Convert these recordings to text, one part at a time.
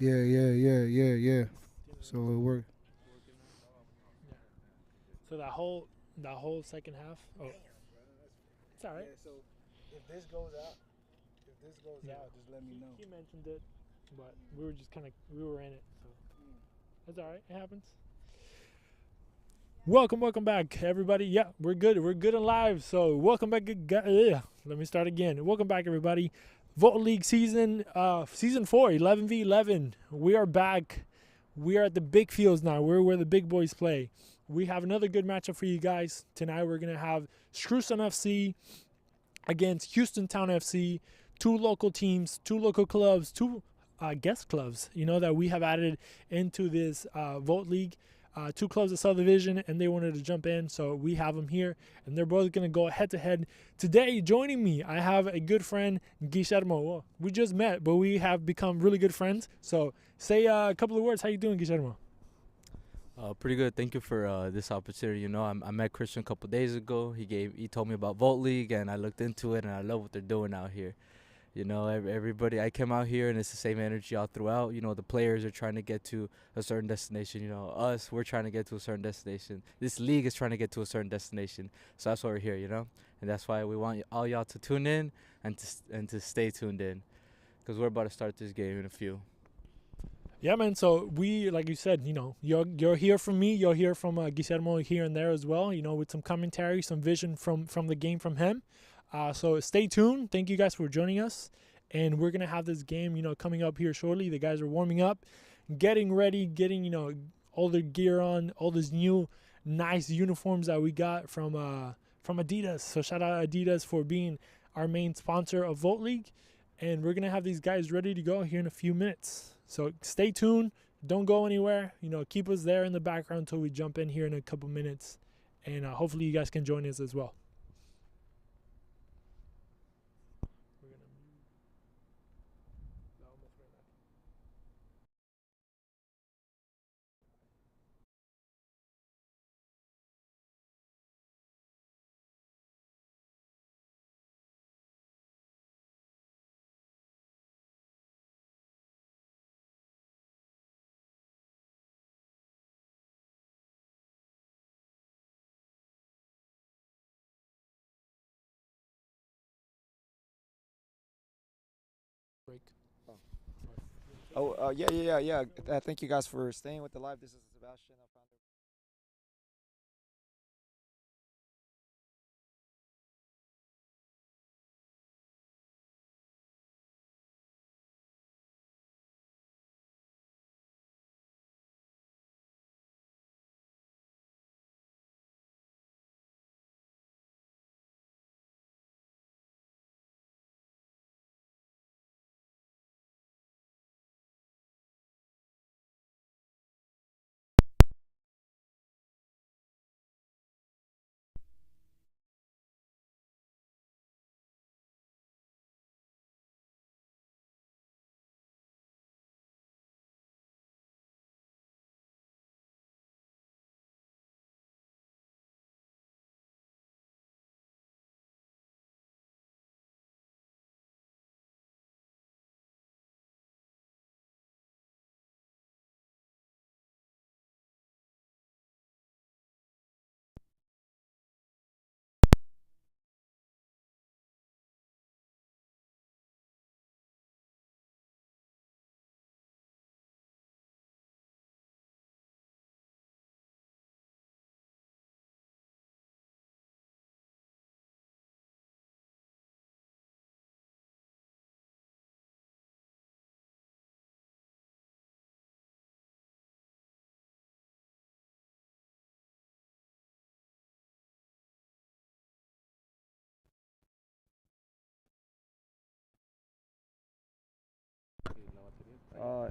Yeah. So it worked. Yeah. So that whole second half. Oh, it's all right. Yeah, so if this goes out, Yeah. just let me know. He mentioned it, but we were just we were in it, so that's all right. It happens. Welcome back, everybody. Yeah, we're good. We're good and live. So welcome back. Let me start again. Welcome back, everybody. Vote League season 4, 11v11. We are back. We are at the big fields now. We're where the big boys play. We have another good matchup for you guys tonight. We're gonna have Screwston FC against Houston Town FC. Two local teams, two local clubs, two guest clubs. That we have added into this Vote League. Two clubs of South Division, and they wanted to jump in, so we have them here, and they're both going to go head to head. Today, joining me, I have a good friend, Guillermo. Well, we just met, but we have become really good friends. So, say a couple of words. How you doing, Guillermo? Pretty good. Thank you for this opportunity. I met Christian a couple days ago. He told me about Volt League, and I looked into it, and I love what they're doing out here. Everybody. I came out here, and it's the same energy all throughout. The players are trying to get to a certain destination. We're trying to get to a certain destination. This league is trying to get to a certain destination. So that's why we're here. And that's why we want all y'all to tune in and to stay tuned in, because we're about to start this game in a few. Yeah, man. So we, like you said, you're here from me. You'll hear from Guillermo here and there as well. With some commentary, some vision from the game from him. So stay tuned. Thank you guys for joining us, and we're gonna have this game, coming up here shortly. The guys are warming up, getting ready, getting all their gear on, all these new nice uniforms that we got from Adidas. So shout out Adidas for being our main sponsor of Vote League, and we're gonna have these guys ready to go here in a few minutes. So stay tuned. Don't go anywhere. Keep us there in the background until we jump in here in a couple minutes, and hopefully you guys can join us as well. Break. Yeah. Thank you guys for staying with the live. This is Sebastian.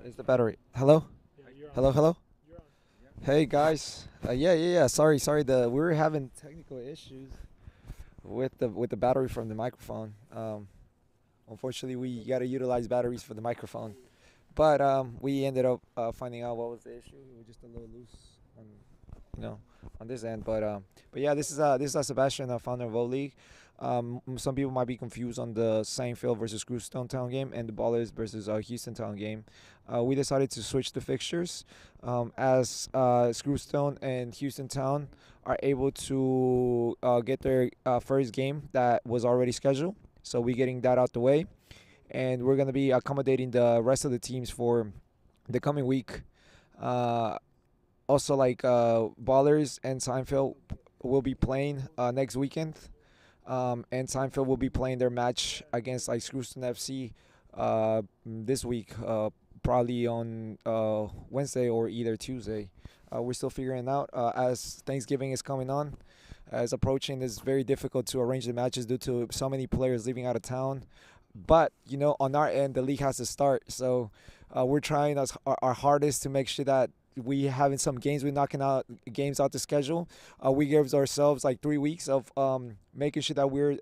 Is the battery? Hello? Yeah, you're on. Hello? You're on. Hey guys. Yeah. Sorry. We were having technical issues with the battery from the microphone. Unfortunately, we gotta utilize batteries for the microphone, but we ended up finding out what was the issue. It was just a little loose on on this end. But yeah, this is Sebastian, founder of O League. Some people might be confused on the Seinfeld versus Screwston Town game and the Ballers versus Houston Town game. We decided to switch the fixtures as Screwston and Houston Town are able to get their first game that was already scheduled. So we're getting that out the way. And we're going to be accommodating the rest of the teams for the coming week. Also, like Ballers and Seinfeld will be playing next weekend. And Seinfeld will be playing their match against like Screwston FC this week, probably on Wednesday or either Tuesday. We're still figuring it out as Thanksgiving is coming on. As approaching, it's very difficult to arrange the matches due to so many players leaving out of town. But, on our end, the league has to start. So we're trying our hardest to make sure that we having some games. We're knocking out games out the schedule. We give ourselves like 3 weeks of making sure that we're,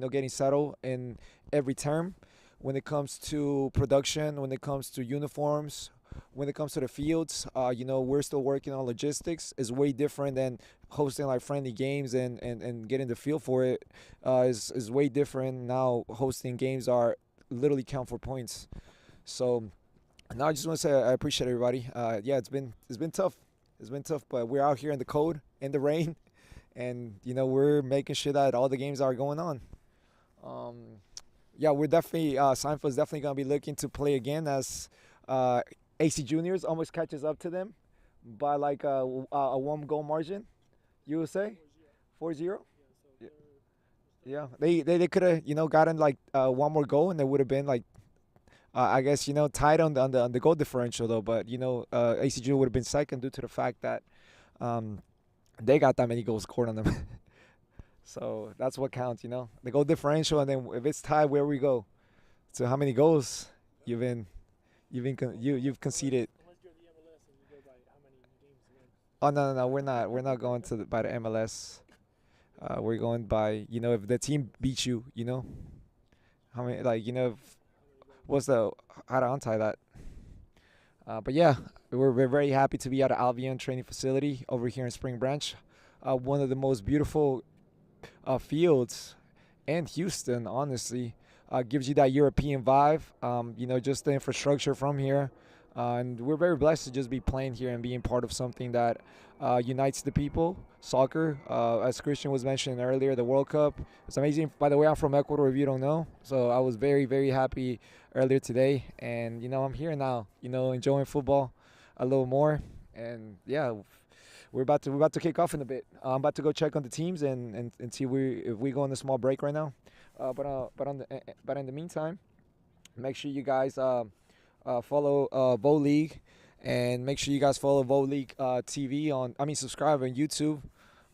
getting settled in every term when it comes to production, when it comes to uniforms, when it comes to the fields. We're still working on logistics. It's way different than hosting like friendly games and getting the feel for it. Is way different now. Hosting games are literally count for points. So now I just want to say I appreciate everybody. It's been tough. It's been tough, but we're out here in the cold, in the rain, and we're making sure that all the games are going on. We're definitely Seinfeld's definitely gonna be looking to play again as AC Juniors almost catches up to them by like a 1-goal margin. You would say 4-0. Yeah, they could have gotten like one more goal and they would have been like I guess tied on the goal differential though. But AC Junior would have been second due to the fact that they got that many goals scored on them. So that's what counts, the goal differential, and then if it's tied, where we go. So how many goals you've conceded? Unless you're the MLS and you go by how many games you win. Oh no, we're not going by the MLS. We're going by if the team beats you, how many what's the how to untie that. But yeah, we're very happy to be at the Albion training facility over here in Spring Branch, one of the most beautiful fields in Houston. Honestly, gives you that European vibe. Just the infrastructure from here. And we're very blessed to just be playing here and being part of something that unites the people. Soccer, as Christian was mentioning earlier, the World Cup. It's amazing. By the way, I'm from Ecuador, if you don't know. So I was very, very happy earlier today. And, I'm here now, enjoying football a little more. And, yeah, we're about to kick off in a bit. I'm about to go check on the teams and see if we go on a small break right now. But in the meantime, make sure you guys follow Vote League, and make sure you guys follow Vote League TV subscribe on YouTube.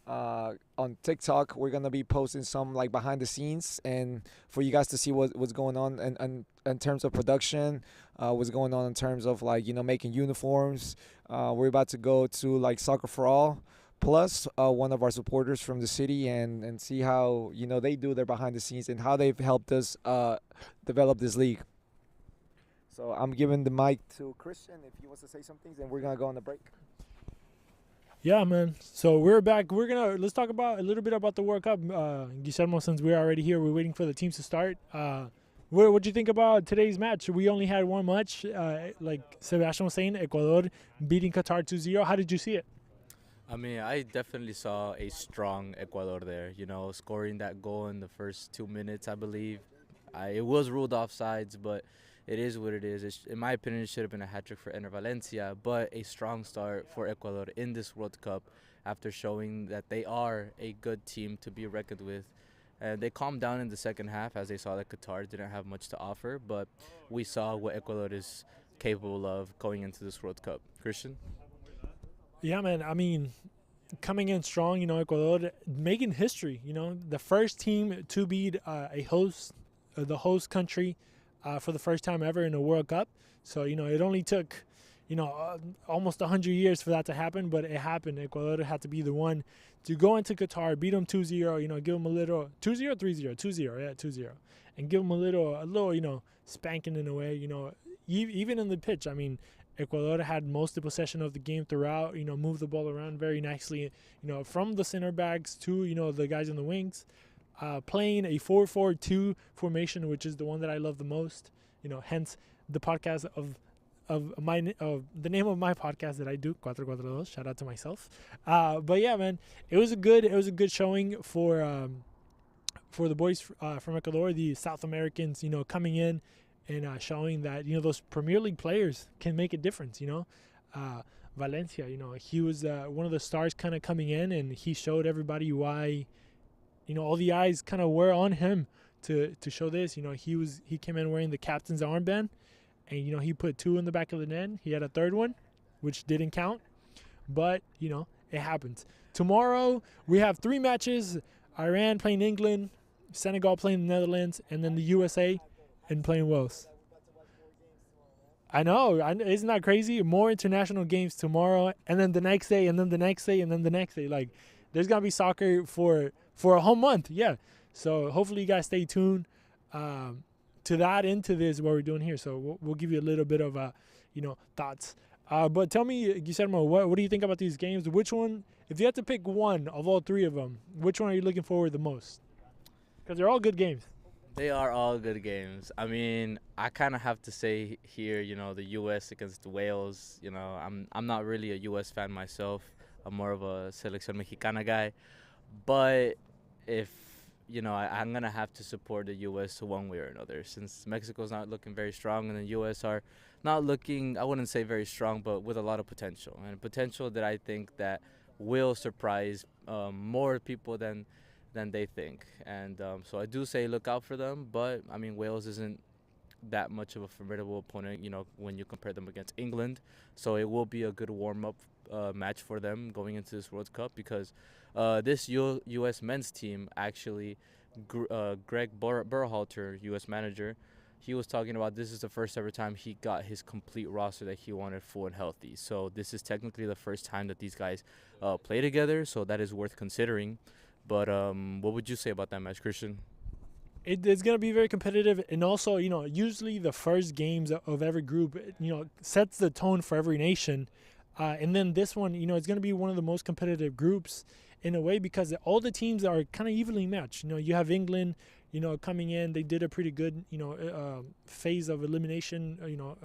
On TikTok, we're gonna be posting some like behind the scenes and for you guys to see what's going on and in terms of production, what's going on in terms of like making uniforms. We're about to go to like Soccer for All plus one of our supporters from the city and see how they do their behind the scenes and how they've helped us develop this league. So I'm giving the mic to Christian if he wants to say some things, and we're gonna go on the break. Yeah, man. So we're back. Let's talk about a little bit about the World Cup. Guillermo, since we're already here, we're waiting for the teams to start. What do you think about today's match? We only had one match. Like Sebastian was saying, Ecuador beating Qatar 2-0. How did you see it? I definitely saw a strong Ecuador there, scoring that goal in the first 2 minutes, I believe. It was ruled offsides, but it is what it is. In my opinion, it should have been a hat-trick for Ener Valencia, but a strong start for Ecuador in this World Cup after showing that they are a good team to be reckoned with. And they calmed down in the second half as they saw that Qatar didn't have much to offer, but we saw what Ecuador is capable of going into this World Cup. Christian? Yeah, man. Coming in strong, Ecuador making history. The first team to beat the host country for the first time ever in a World Cup. So, it only took, almost 100 years for that to happen, but it happened. Ecuador had to be the one to go into Qatar, beat them 2-0, give them a little 2-0, 3-0, 2-0, yeah, 2-0, and give them a little, spanking in a way, even in the pitch. Ecuador had most of the possession of the game throughout, moved the ball around very nicely, from the center backs to, the guys in the wings. playing a 4-4-2 formation, which is the one that I love the most. Hence the podcast of the name of my podcast that I do, 442. Shout out to myself. But yeah, man, it was a good showing for the boys from Ecuador, the South Americans. Coming in and showing that those Premier League players can make a difference. Valencia, he was one of the stars kind of coming in, and he showed everybody why. All the eyes kind of were on him to show this. He came in wearing the captain's armband, and he put 2 in the back of the net. He had a third one, which didn't count, but it happens. Tomorrow we have 3 matches: Iran playing England, Senegal playing the Netherlands, and then the USA and playing Wales. I know, isn't that crazy? More international games tomorrow, and then the next day, and then the next day, and then the next day. Like, there's gonna be soccer for a whole month. Yeah. So hopefully you guys stay tuned to that, into this, what we're doing here. So we'll give you a little bit of thoughts. But tell me, Guillermo, what do you think about these games? Which one, if you had to pick one of all 3 of them, which one are you looking forward the most? Because they're all good games. They are all good games. I mean, I kind of have to say here, the U.S. against Wales. I'm not really a U.S. fan myself. I'm more of a Selección Mexicana guy. But if, I'm going to have to support the U.S. one way or another, since Mexico's not looking very strong and the U.S. are not looking, I wouldn't say very strong, but with a lot of potential. And potential that I think that will surprise more people than they think. And so I do say look out for them. But, I mean, Wales isn't that much of a formidable opponent, when you compare them against England. So it will be a good warm-up match for them going into this World Cup, because this U.S. men's team, actually, Greg Berhalter, U.S. manager, he was talking about this is the first ever time he got his complete roster that he wanted full and healthy. So this is technically the first time that these guys play together, so that is worth considering. But what would you say about that match, Christian? It's going to be very competitive, and also, usually the first games of every group, sets the tone for every nation. And then this one, it's going to be one of the most competitive groups in a way, because all the teams are kind of evenly matched. You have England, coming in. They did a pretty good, phase of elimination,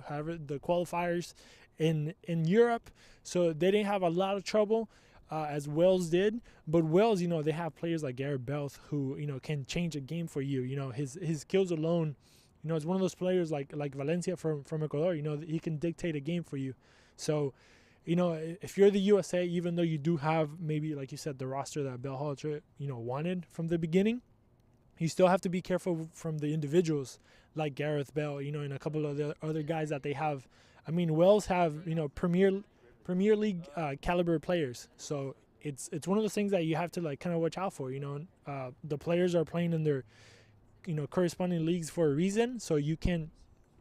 however, the qualifiers in Europe. So they didn't have a lot of trouble as Wales did. But Wales, they have players like Gareth Bale who, can change a game for you. His skills alone, it's one of those players like Valencia from Ecuador, he can dictate a game for you. So, if you're the USA, even though you do have maybe, like you said, the roster that Berhalter, wanted from the beginning, you still have to be careful from the individuals like Gareth Bale, and a couple of the other guys that they have. I mean, Wales have, Premier League caliber players. So it's one of those things that you have to kind of watch out for. The players are playing in their, corresponding leagues for a reason. So you can't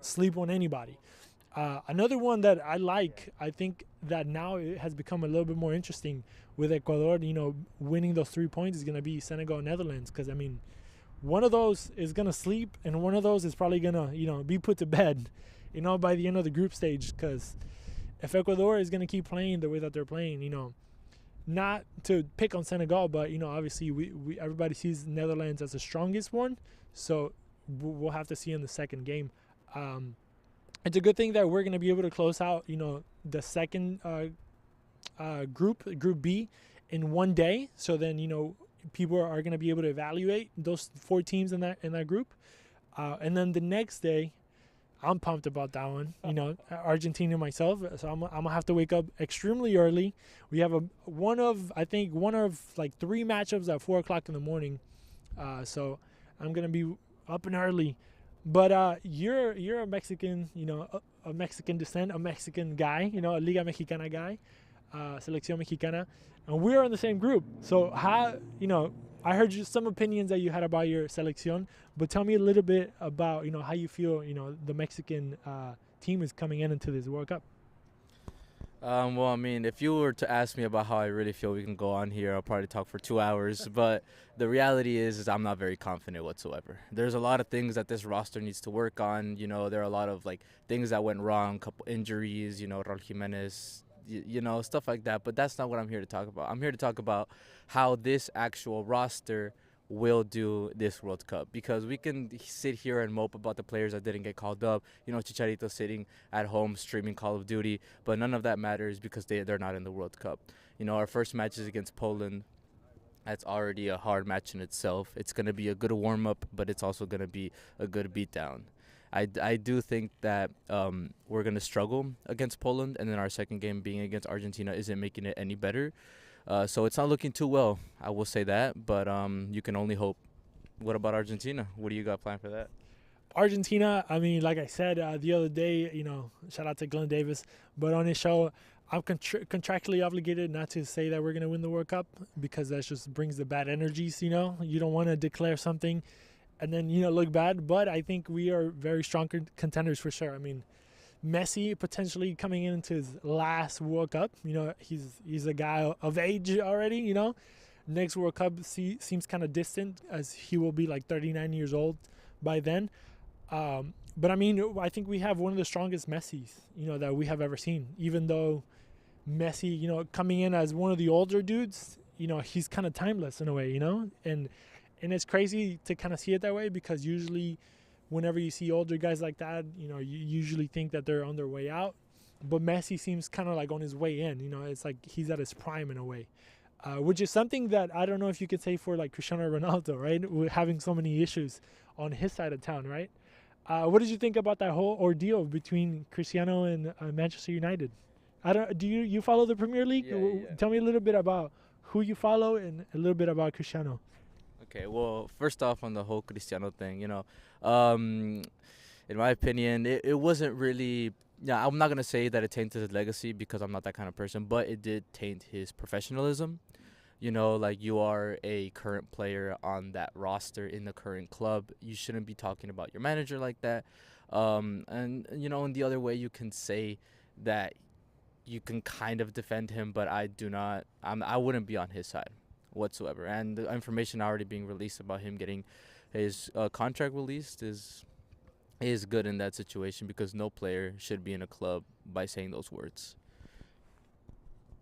sleep on anybody. Another one that I think that now it has become a little bit more interesting with Ecuador, winning those 3 points, is going to be Senegal, Netherlands. Because, I mean, one of those is going to sleep, and one of those is probably going to, be put to bed, by the end of the group stage. Because if Ecuador is going to keep playing the way that they're playing, not to pick on Senegal, but, obviously we everybody sees Netherlands as the strongest one. So we'll have to see in the second game. It's a good thing that we're going to be able to close out, the second Group B, in one day. So then, people are going to be able to evaluate those 4 teams in that group. And then the next day, I'm pumped about that one. Argentina myself. So I'm going to have to wake up extremely early. We have one of 3 matchups at 4 o'clock in the morning. So I'm going to be up and early. But you're a Mexican, a Mexican descent, a Mexican guy, a Liga Mexicana guy, Selección Mexicana, and we're in the same group. So how, I heard some opinions that you had about your Selección, but tell me a little bit about, how you feel, the Mexican team is coming into this World Cup. Well, I mean, if you were to ask me about how I really feel, we can go on here. I'll probably talk for 2 hours. But the reality is I'm not very confident whatsoever. There's a lot of things that this roster needs to work on. There are a lot of, things that went wrong, a couple injuries, Raul Jimenez, stuff like that. But that's not what I'm here to talk about. I'm here to talk about how this actual roster will do this World Cup, because we can sit here and mope about the players that didn't get called up. Chicharito sitting at home streaming Call of Duty, but none of that matters because they're not in the World Cup. Our first match is against Poland. That's already a hard match in itself. It's going to be a good warm-up, but it's also going to be a good beatdown. I do think that we're going to struggle against Poland, and then our second game being against Argentina isn't making it any better. So it's not looking too well, I will say that, but you can only hope. What about Argentina? What do you got planned for that? Argentina, I mean, like I said the other day, shout out to Glenn Davis, but on his show, I'm contractually obligated not to say that we're going to win the World Cup, because that just brings the bad energies, You don't want to declare something and then, look bad. But I think we are very strong contenders for sure. I mean, Messi potentially coming into his last World Cup. He's a guy of age already, Next World Cup seems kind of distant, as he will be like 39 years old by then. But I mean, I think we have one of the strongest Messis, that we have ever seen. Even though Messi, coming in as one of the older dudes, he's kind of timeless in a way, and it's crazy to kind of see it that way, because usually whenever you see older guys like that, you usually think that they're on their way out. But Messi seems kind of like on his way in, it's like he's at his prime in a way, which is something that I don't know if you could say for like Cristiano Ronaldo, right? With having so many issues on his side of town, right? What did you think about that whole ordeal between Cristiano and Manchester United? Do you follow the Premier League? Yeah. Tell me a little bit about who you follow and a little bit about Cristiano. Okay, well, first off, on the whole Cristiano thing, in my opinion, it wasn't really. Yeah, I'm not gonna say that it tainted his legacy, because I'm not that kind of person, but it did taint his professionalism. Like, you are a current player on that roster in the current club. You shouldn't be talking about your manager like that. And in the other way, you can say that you can kind of defend him, but I do not. I wouldn't be on his side whatsoever. And the information already being released about him getting his contract released is good in that situation, because no player should be in a club by saying those words.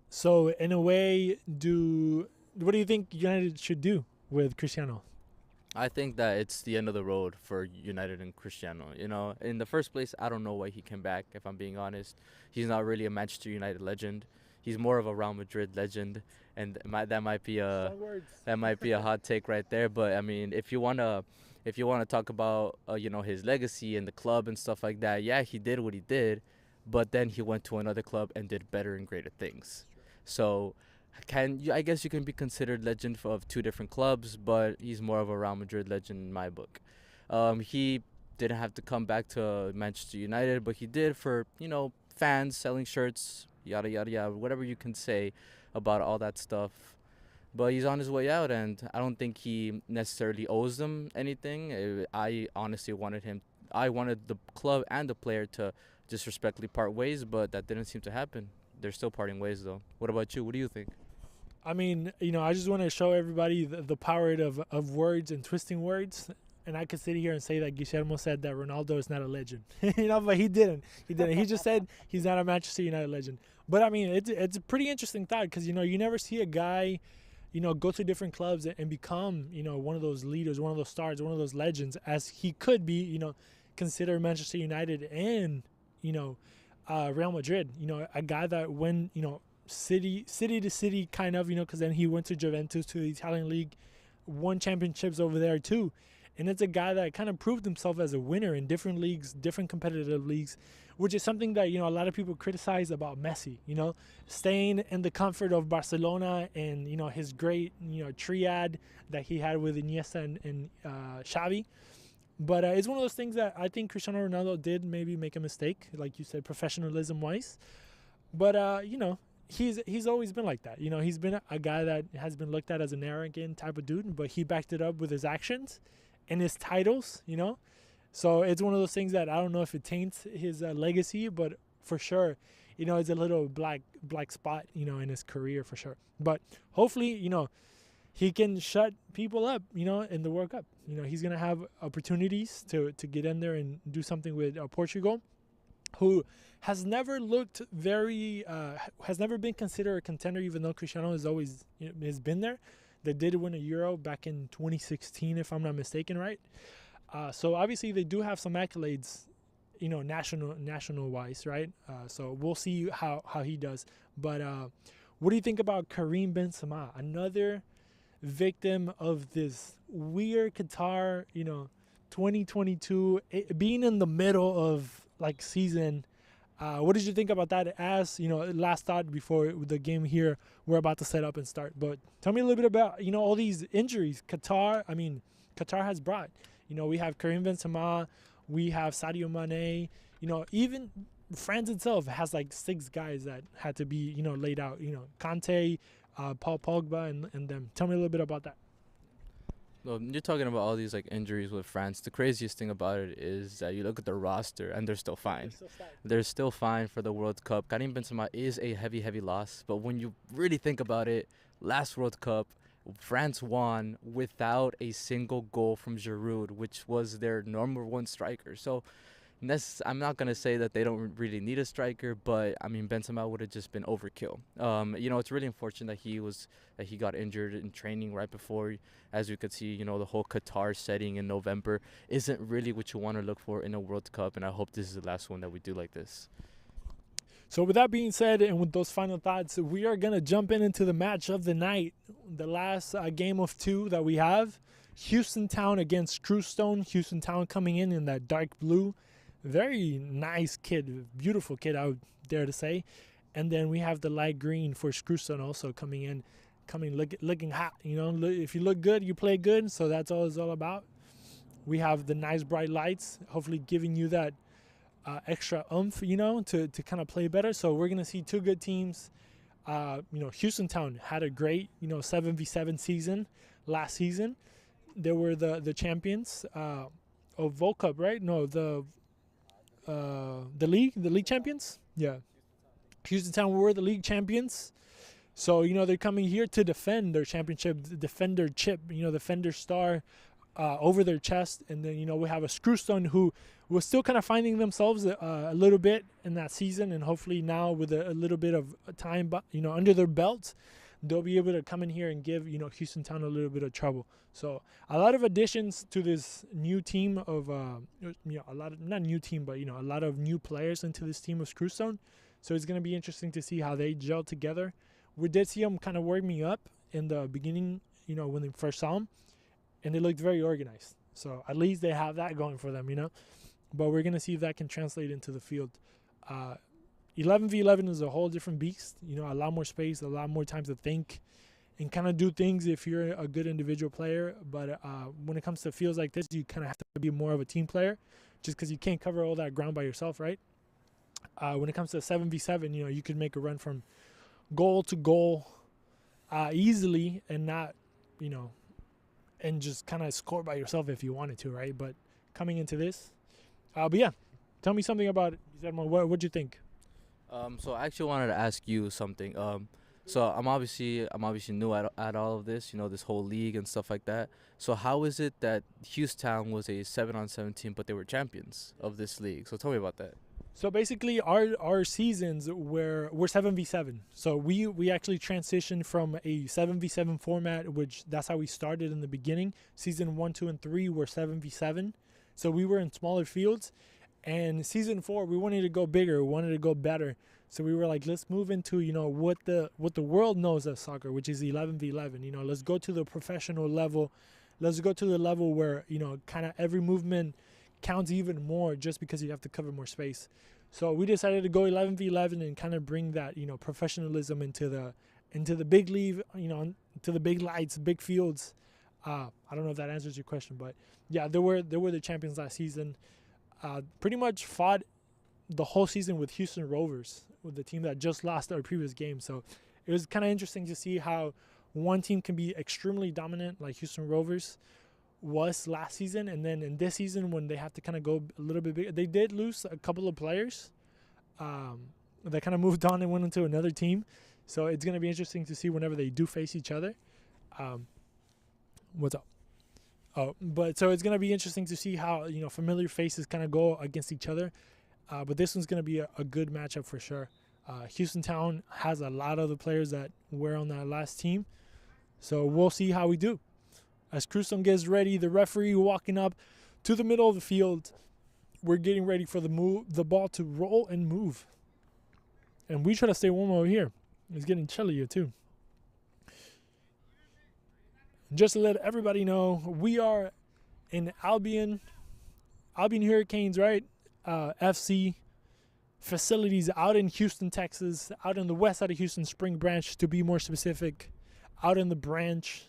So in a way, what do you think United should do with Cristiano? I think that it's the end of the road for United and Cristiano. In the first place, I don't know why he came back, if I'm being honest. He's not really a Manchester United legend. He's more of a Real Madrid legend, and that might be a hot take right there. But I mean, if you wanna talk about his legacy and the club and stuff like that, yeah, he did what he did, but then he went to another club and did better and greater things. So I guess you can be considered legend of two different clubs, but he's more of a Real Madrid legend in my book. He didn't have to come back to Manchester United, but he did for fans, selling shirts, yada yada yada, whatever you can say about all that stuff. But he's on his way out, and I don't think he necessarily owes them anything. I honestly wanted the club and the player to disrespectfully part ways, but that didn't seem to happen. They're still parting ways, though. What about you? What do you think? I mean, I just want to show everybody the power of words and twisting words. And I could sit here and say that Guillermo said that Ronaldo is not a legend, but he didn't. He just said he's not a Manchester United legend. But I mean, it's a pretty interesting thought, because you never see a guy, go to different clubs and become, one of those leaders, one of those stars, one of those legends, as he could be, consider Manchester United and Real Madrid. A guy that went, city to city kind of, because then he went to Juventus, to the Italian league, won championships over there too. And it's a guy that kind of proved himself as a winner in different leagues, different competitive leagues, which is something that, a lot of people criticize about Messi, staying in the comfort of Barcelona and, his great, triad that he had with Iniesta and Xavi. But it's one of those things that I think Cristiano Ronaldo did maybe make a mistake, like you said, professionalism-wise. But, he's always been like that. He's been a guy that has been looked at as an arrogant type of dude, but he backed it up with his actions and his titles, So it's one of those things that I don't know if it taints his legacy, but for sure, it's a little black spot, in his career for sure. But hopefully, he can shut people up, in the World Cup. He's going to have opportunities to get in there and do something with Portugal, who has never looked has never been considered a contender, even though Cristiano has always has been there. They did win a Euro back in 2016, if I'm not mistaken, right? So obviously they do have some accolades, national wise, right? So we'll see how he does. But what do you think about Karim Benzema, another victim of this weird Qatar, 2022, being in the middle of like season? What did you think about that? As last thought before the game here, we're about to set up and start. But tell me a little bit about all these injuries Qatar has brought. We have Karim Benzema, we have Sadio Mane. Even France itself has like 6 guys that had to be laid out. Kante, Paul Pogba, and them. Tell me a little bit about that. Well, you're talking about all these like injuries with France. The craziest thing about it is that you look at the roster and they're still fine. They're still fine for the World Cup. Karim Benzema is a heavy loss, but when you really think about it, last World Cup, France won without a single goal from Giroud, which was their number 1 striker. So I'm not going to say that they don't really need a striker, but I mean, Benzema would have just been overkill. It's really unfortunate that he got injured in training right before. As you could see, the whole Qatar setting in November isn't really what you want to look for in a World Cup, and I hope this is the last one that we do like this. So with that being said, and with those final thoughts, we are going to jump into the match of the night, the last game of 2 that we have. Houston Town against Screwston. Houston Town coming in that dark blue. Very nice kid, beautiful kid, I would dare to say. And then we have the light green for Screwston also coming looking hot. If you look good, you play good. So that's all it's all about. We have the nice bright lights, hopefully giving you that extra oomph, to kind of play better. So we're gonna see 2 good teams. Houston Town had a great 7v7 season last season. They were the champions of Volt Cup, right? No, the league champions. Yeah, Houston Town were the league champions. So they're coming here to defend their championship, defend their chip, defend their star over their chest. And then we have a Screwston who was still kind of finding themselves a little bit in that season, and hopefully now with a little bit of time, under their belt, they'll be able to come in here and give Houston Town a little bit of trouble. So a lot of additions to this new team of a lot of, not new team, but a lot of new players into this team of Screwston. So it's going to be interesting to see how they gel together. We did see them kind of warming up in the beginning, when they first saw them, and they looked very organized. So at least they have that going for them, But we're going to see if that can translate into the field. 11v11 is a whole different beast. A lot more space, a lot more time to think and kind of do things if you're a good individual player. But when it comes to fields like this, you kind of have to be more of a team player just because you can't cover all that ground by yourself, right? When it comes to 7v7, you could make a run from goal to goal easily and not, and just kind of score by yourself if you wanted to, right? But coming into this, but yeah, tell me something about it. What'd you think? So I actually wanted to ask you something. So I'm obviously new at all of this, this whole league and stuff like that. So how is it that Houston was a 7-on-7 team, but they were champions of this league? So tell me about that. So basically, our seasons were 7v7. So we actually transitioned from a 7v7 format, which that's how we started in the beginning. Season 1, 2, and 3 were 7v7. So we were in smaller fields. And season 4, we wanted to go bigger, we wanted to go better. So we were like, let's move into, what the world knows as soccer, which is 11v11. Let's go to the professional level. Let's go to the level where, kind of every movement counts even more just because you have to cover more space. So we decided to go 11v11 and kind of bring that, professionalism into the big league, to the big lights, big fields. I don't know if that answers your question, but yeah, they were the champions last season. Pretty much fought the whole season with Houston Rovers, with the team that just lost our previous game. So it was kind of interesting to see how one team can be extremely dominant, like Houston Rovers was last season, and then in this season when they have to kind of go a little bit bigger, they did lose a couple of players that kind of moved on and went into another team. So it's going to be interesting to see whenever they do face each other. What's up? Oh, but so it's going to be interesting to see how, familiar faces kind of go against each other. But this one's going to be a good matchup for sure. Houston Town has a lot of the players that were on that last team. So we'll see how we do. As Screwston gets ready, the referee walking up to the middle of the field. We're getting ready for the ball to roll and move. And we try to stay warm over here. It's getting chillier too. Just to let everybody know, we are in Albion Hurricanes, right? FC facilities out in Houston, Texas, out in the west side of Houston, Spring Branch, to be more specific, out in the branch.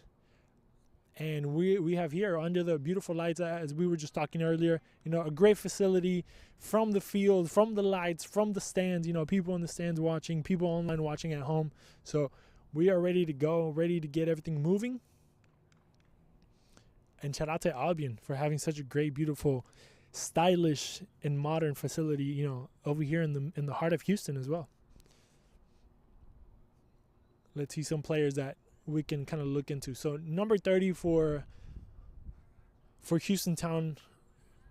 And we have here under the beautiful lights, as we were just talking earlier, a great facility from the field, from the lights, from the stands, people in the stands watching, people online watching at home. So we are ready to go, ready to get everything moving. And shout out to Albion for having such a great, beautiful, stylish, and modern facility, over here in the heart of Houston as well. Let's see some players that we can kind of look into. So number 30 for Houston Town.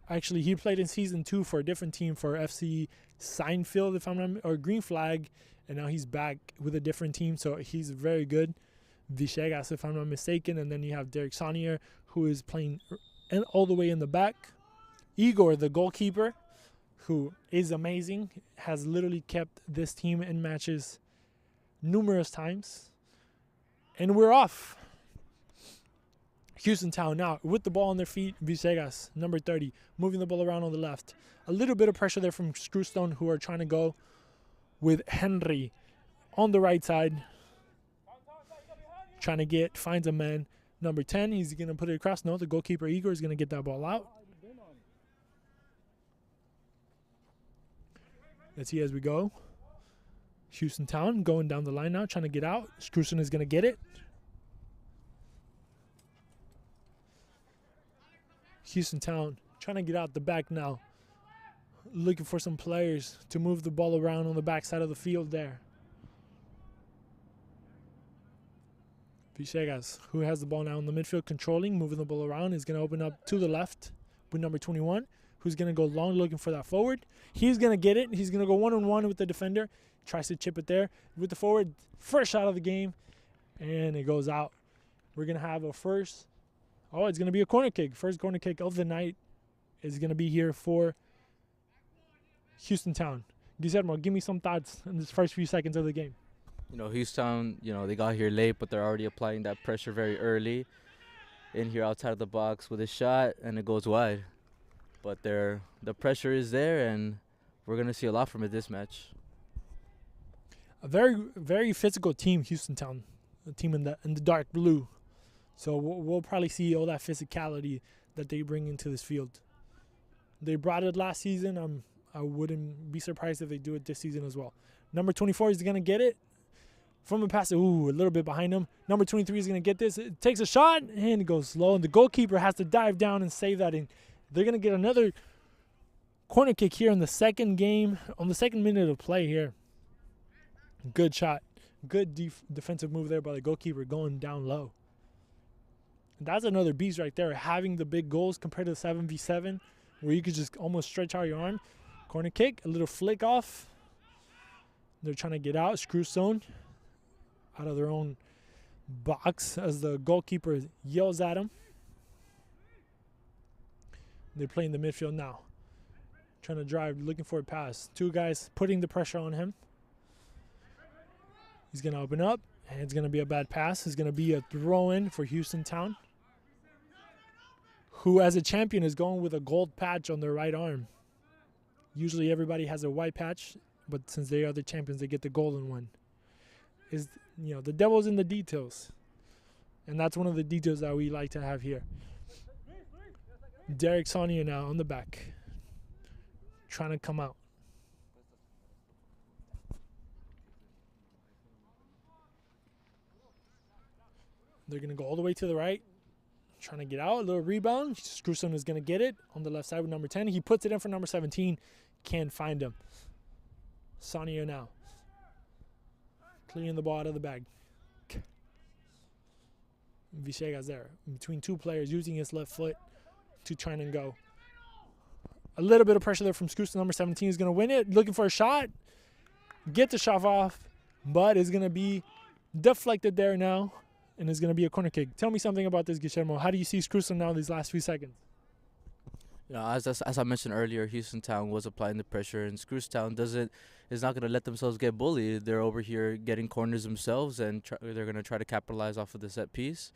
Actually, he played in season 2 for a different team, for FC Seinfeld, or Green Flag, and now he's back with a different team. So he's very good. Villegas, if I'm not mistaken, and then you have Derek Saunier, who is playing all the way in the back. Igor, the goalkeeper, who is amazing, has literally kept this team in matches numerous times. And we're off. Houston Town now with the ball on their feet. Villegas, number 30, moving the ball around on the left. A little bit of pressure there from Screwston, who are trying to go with Henry on the right side. Trying to finds a man. Number 10, he's going to put it across. No, the goalkeeper, Igor, is going to get that ball out. Let's see as we go. Houston Town going down the line now, trying to get out. Screwston is going to get it. Houston Town trying to get out the back now. Looking for some players to move the ball around on the back side of the field there. Villegas, who has the ball now in the midfield, controlling, moving the ball around, is going to open up to the left with number 21, who's going to go long looking for that forward. He's going to get it. He's going to go one-on-one with the defender. Tries to chip it there with the forward. First shot of the game, and it goes out. We're going to have a first. Oh, it's going to be a corner kick. First corner kick of the night is going to be here for Houston Town. Guillermo, give me some thoughts in this first few seconds of the game. Houston, they got here late, but they're already applying that pressure very early. In here outside of the box with a shot, and it goes wide. But the pressure is there, and we're going to see a lot from it this match. A very, very physical team, Houston Town, a team in the dark blue. So we'll probably see all that physicality that they bring into this field. They brought it last season. I wouldn't be surprised if they do it this season as well. Number 24 is going to get it. From a pass, a little bit behind him. Number 23 is going to get this. It takes a shot, and it goes slow. And the goalkeeper has to dive down and save that. And they're going to get another corner kick here in the second game, on the second minute of play here. Good shot. Good defensive move there by the goalkeeper going down low. And that's another beast right there, having the big goals compared to the 7v7, where you could just almost stretch out your arm. Corner kick, a little flick off. They're trying to get out. Screwston out of their own box as the goalkeeper yells at him. They're playing the midfield now. Trying to drive, looking for a pass. Two guys putting the pressure on him. He's going to open up, and it's going to be a bad pass. It's going to be a throw-in for Houston Town, who as a champion is going with a gold patch on their right arm. Usually everybody has a white patch, but since they are the champions, they get the golden one. The devil's in the details. And that's one of the details that we like to have here. Derek Saunier now on the back, trying to come out. They're going to go all the way to the right, trying to get out. A little rebound. Screwston is going to get it on the left side with number 10. He puts it in for number 17. Can't find him. Saunier now, cleaning the ball out of the bag. Villegas there between two players, using his left foot to try and go. A little bit of pressure there from Screwston. Number 17 is going to win it. Looking for a shot. Get the shot off, but it's going to be deflected there now. and it's going to be a corner kick. Tell me something about this, Guillermo. How do you see Screwston now these last few seconds? You know, as I mentioned earlier, Houston Town was applying the pressure, and Screwstown is not going to let themselves get bullied. They're over here getting corners themselves, and they're going to try to capitalize off of the set piece.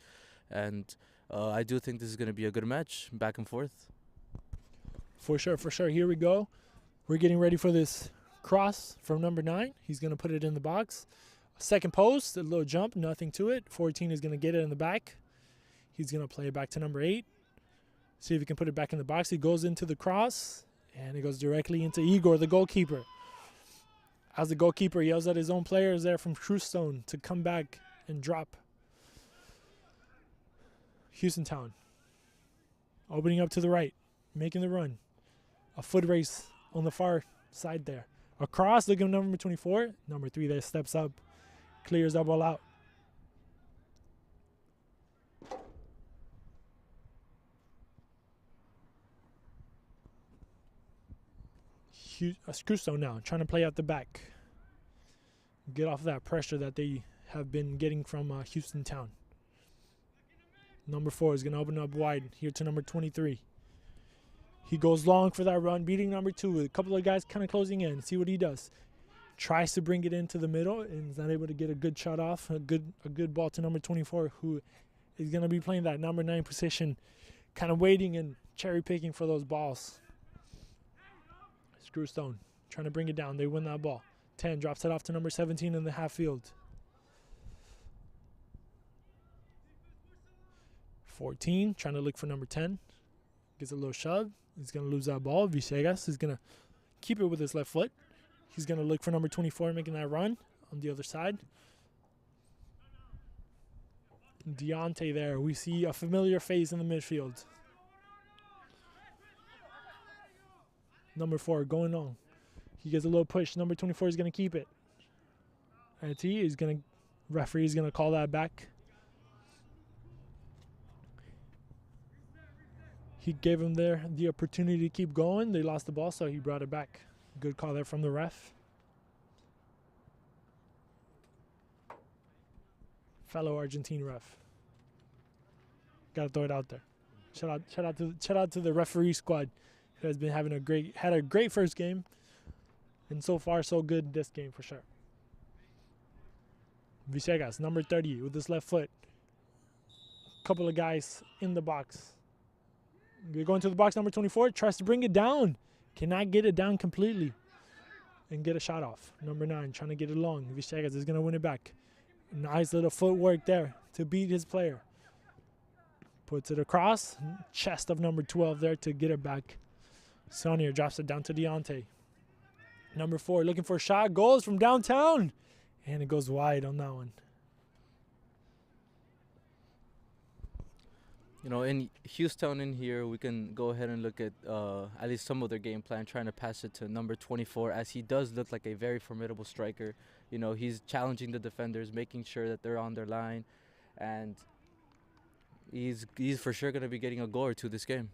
And I do think this is going to be a good match, back and forth. For sure, for sure. Here we go. We're getting ready for this cross from number 9. He's going to put it in the box. Second post, a little jump, nothing to it. 14 is going to get it in the back. He's going to play it back to number 8. See if he can put it back in the box. He goes into the cross, and it goes directly into Igor, the goalkeeper. As the goalkeeper yells at his own players there from Screwston to come back and drop. Houston Town opening up to the right, making the run. A foot race on the far side there. Across, look at number 24. Number 3 there steps up, clears that ball out. Screwstone now trying to play out the back. Get off that pressure that they have been getting from Houston Town. Number 4 is going to open up wide here to number 23. He goes long for that run, beating number 2 with a couple of guys kind of closing in. See what he does. Tries to bring it into the middle and is not able to get a good shot off. A good ball to number 24, who is going to be playing that number 9 position, kind of waiting and cherry picking for those balls. Screwstone trying to bring it down. They win that ball. 10 drops it off to number 17 in the half field. 14 trying to look for number 10. Gets a little shove. He's going to lose that ball. Villegas is going to keep it with his left foot. He's going to look for number 24 making that run on the other side. Deontay there. We see a familiar face in the midfield. Number 4 going on. He gets a little push. Number 24 is going to keep it. Referee is going to call that back. He gave him there the opportunity to keep going. They lost the ball, so he brought it back. Good call there from the ref. Fellow Argentine ref. Gotta throw it out there. Shout out to the referee squad, who has been having had a great first game, and so far so good this game for sure. Villegas, number 30, with his left foot. Couple of guys in the box. They're going to the box. Number 24 tries to bring it down. Cannot get it down completely and get a shot off. Number 9 trying to get it long. Villegas is going to win it back. Nice little footwork there to beat his player. Puts it across. Chest of number 12 there to get it back. Sonier drops it down to Deontay. Number 4 looking for a shot. Goals from downtown. And it goes wide on that one. You know, in Houston in here, we can go ahead and look at least some of their game plan, trying to pass it to number 24, as he does look like a very formidable striker. You know, he's challenging the defenders, making sure that they're on their line, and he's for sure going to be getting a goal or two this game.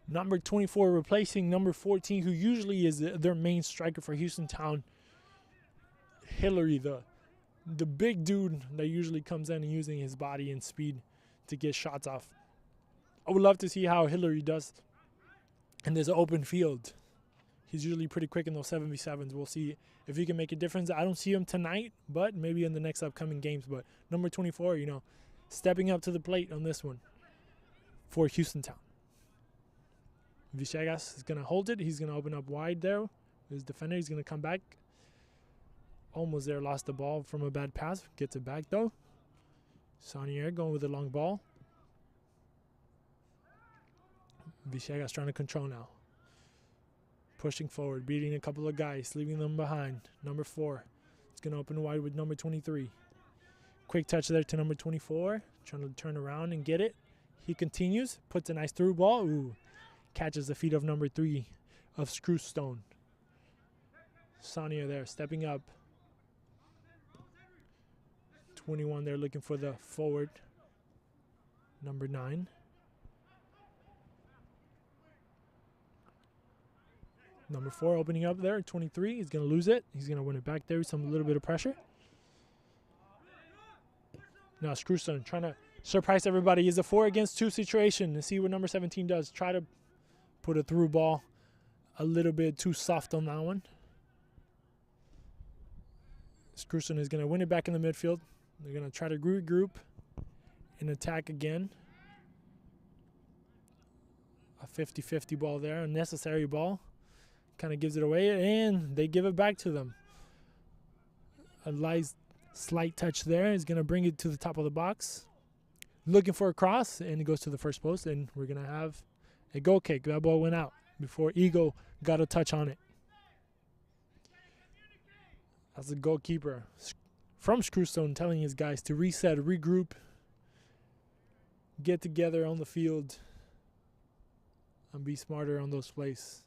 Number 24 replacing number 14, who usually is their main striker for Houston Town. Hillary, the big dude that usually comes in and using his body and speed to get shots off. I would love to see how Hillary does in this open field. He's usually pretty quick in those 7v7s. We'll see if he can make a difference. I don't see him tonight, but maybe in the next upcoming games. But number 24, you know, stepping up to the plate on this one for Houston Town. Villegas is going to hold it. He's going to open up wide there. His defender, he's going to come back. Almost there, lost the ball from a bad pass. Gets it back though. Sonier going with a long ball. Villegas trying to control now. Pushing forward, beating a couple of guys, leaving them behind. Number 4. It's going to open wide with number 23. Quick touch there to number 24. Trying to turn around and get it. He continues, puts a nice through ball. Ooh. Catches the feet of number 3 of Screwstone. Sonier there, stepping up. 21 there, looking for the forward. Number 9. Number 4 opening up there, 23. He's going to lose it. He's going to win it back there with a little bit of pressure. Now Screwston trying to surprise everybody. Is a 4-against-2 situation. To see what number 17 does. Try to put a through ball. A little bit too soft on that one. Screwston is going to win it back in the midfield. They're going to try to regroup and attack again. A 50-50 ball there. A necessary ball. Kind of gives it away, and they give it back to them. A slight touch there is going to bring it to the top of the box. Looking for a cross, and it goes to the first post, and we're going to have a goal kick. That ball went out before Eagle got a touch on it. That's the goalkeeper from Screwstone telling his guys to reset, regroup, get together on the field, and be smarter on those plays.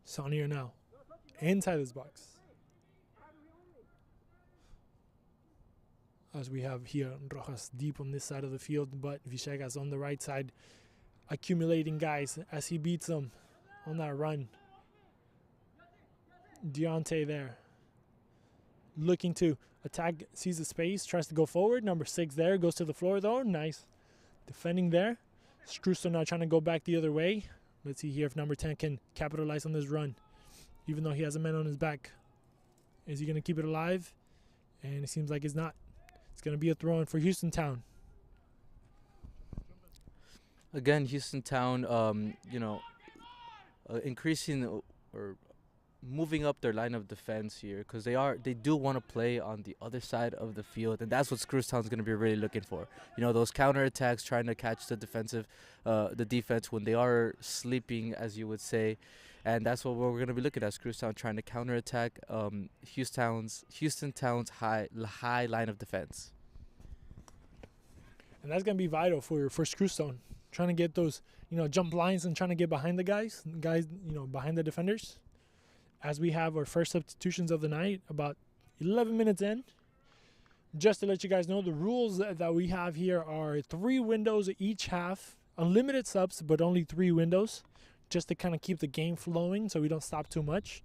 Saunier now, inside this box. As we have here Rojas deep on this side of the field, but Villegas on the right side, accumulating guys as he beats them on that run. Deontay there, looking to attack, sees the space, tries to go forward. Number 6 there, goes to the floor though. Nice defending there. Screwston now trying to go back the other way. Let's see here if number 10 can capitalize on this run, even though he has a man on his back. Is he going to keep it alive? And it seems like it's not. It's going to be a throw-in for Houston Town. Again, Houston Town, increasing or moving up their line of defense here, because they do want to play on the other side of the field, and that's what Screwstown's going to be really looking for. Those counterattacks, trying to catch the defense when they are sleeping, as you would say, and that's what we're going to be looking at. Screwstown trying to counterattack Houston Town's high line of defense, and that's going to be vital for Screwstone, trying to get those jump lines and trying to get behind the guys behind the defenders. As we have our first substitutions of the night, about 11 minutes in. Just to let you guys know, the rules that we have here are 3 windows each half, unlimited subs, but only 3 windows, just to kind of keep the game flowing so we don't stop too much,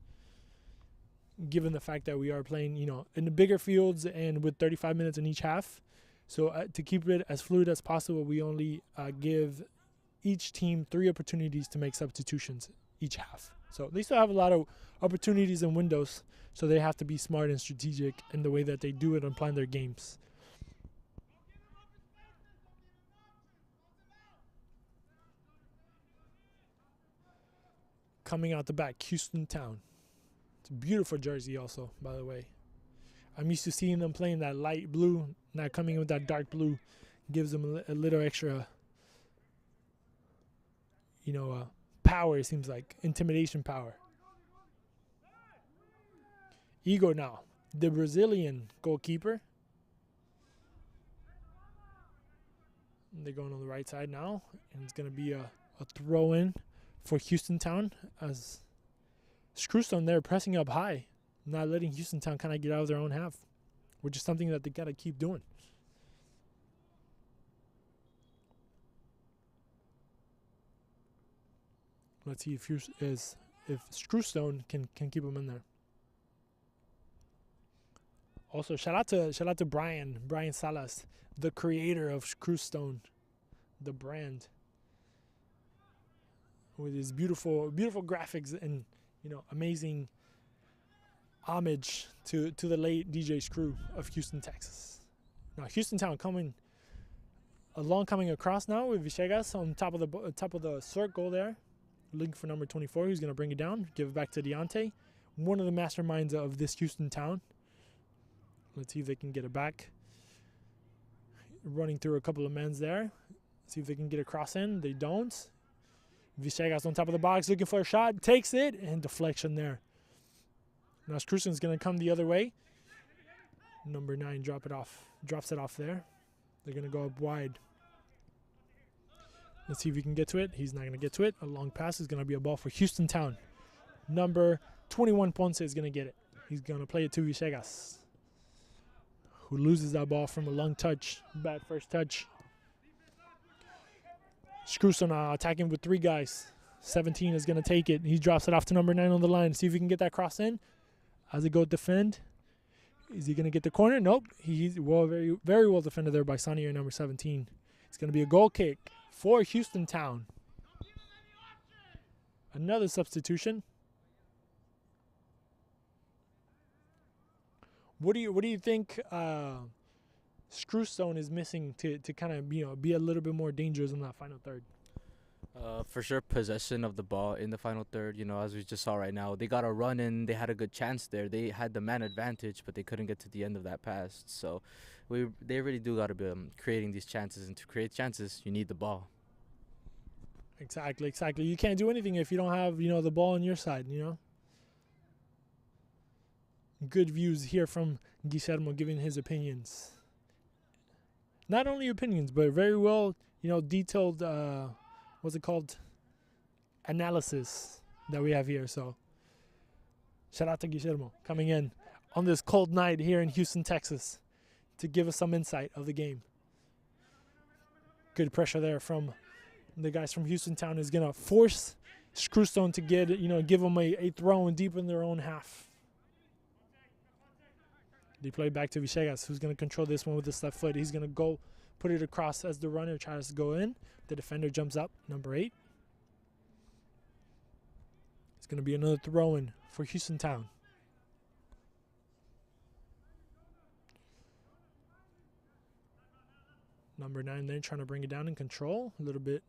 given the fact that we are playing, in the bigger fields and with 35 minutes in each half. So to keep it as fluid as possible, we only give each team 3 opportunities to make substitutions each half. So they still have a lot of opportunities and windows, so they have to be smart and strategic in the way that they do it and plan their games. Coming out the back, Houston Town. It's a beautiful jersey also, by the way. I'm used to seeing them playing that light blue. Now coming in with that dark blue gives them a little extra, power, it seems like. Intimidation power. Igor now, the Brazilian goalkeeper. They're going on the right side now, and it's going to be a throw-in for Houston Town, as Screwston there pressing up high, not letting Houston Town kind of get out of their own half, which is something that they got to keep doing. Let's see if Screwstone can keep him in there. Also, shout out to Brian Salas, the creator of Screwstone, the brand, with his beautiful graphics and amazing homage to the late DJ Screw of Houston, Texas. Now Houston Town coming across now with Villegas on top of the circle there, looking for number 24, who's going to bring it down, give it back to Deontay, one of the masterminds of this Houston Town. Let's see if they can get it back. Running through a couple of men's there. See if they can get a cross in. They don't. Villegas on top of the box, looking for a shot, takes it, and deflection there. Now Screwston's going to come the other way. Number 9 drops it off there. They're going to go up wide. Let's see if he can get to it. He's not going to get to it. A long pass is going to be a ball for Houston Town. Number 21, Ponce, is going to get it. He's going to play it to Villegas, who loses that ball from a long touch. Bad first touch. Screwston attacking with 3 guys. 17 is going to take it. He drops it off to number 9 on the line. See if he can get that cross in. As they go defend. Is he going to get the corner? Nope. He's very, very well defended there by Sonny, number 17. It's going to be a goal kick for Houston Town. Another substitution. What do you think Screwston is missing to kind of be a little bit more dangerous in that final third? For sure, possession of the ball in the final third. As we just saw right now, they got a run in. They had a good chance there. They had the man advantage, but they couldn't get to the end of that pass. So, they really do got to be creating these chances. And to create chances, you need the ball. Exactly. You can't do anything if you don't have the ball on your side. Good views here from Guillermo giving his opinions. Not only opinions, but very well detailed. What's it called? Analysis that we have here. So, shout out to Guillermo coming in on this cold night here in Houston, Texas, to give us some insight of the game. Good pressure there from the guys from Houston Town is gonna force Screwston to give them a throw in deep in their own half. They play back to Villegas, who's gonna control this one with his left foot. He's gonna go put it across as the runner tries to go in. The defender jumps up, number 8. It's going to be another throw-in for Houston Town. Number 9 there trying to bring it down in control. A little bit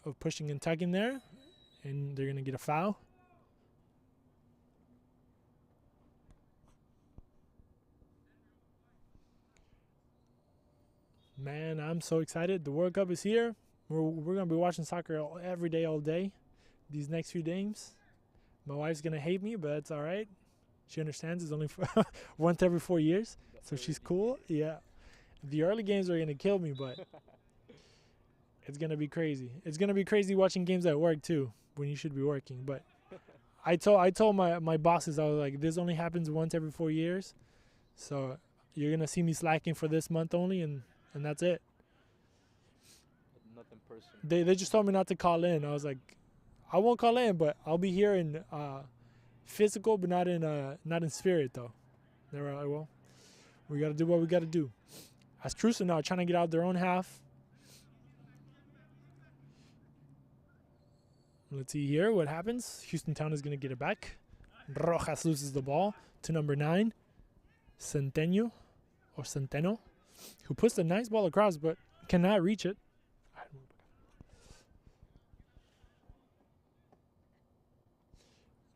of pushing and tugging there. And they're going to get a foul. Man, I'm so excited. The World Cup is here. We're going to be watching soccer every day, all day, these next few games. My wife's going to hate me, but it's all right. She understands it's only once every 4 years, so she's cool. Yeah. The early games are going to kill me, but it's going to be crazy. It's going to be crazy watching games at work, too, when you should be working. But I told my bosses, I was like, this only happens once every 4 years, so you're going to see me slacking for this month only, and that's it. Nothing personal. They just told me not to call in. I was like, I won't call in, but I'll be here in physical, but not in spirit though. They were like, well, we got to do what we got to do. As Screwston now trying to get out their own half. Let's see here what happens. Houston Town is going to get it back. Rojas loses the ball to number 9, Centeno, who puts the nice ball across but cannot reach it.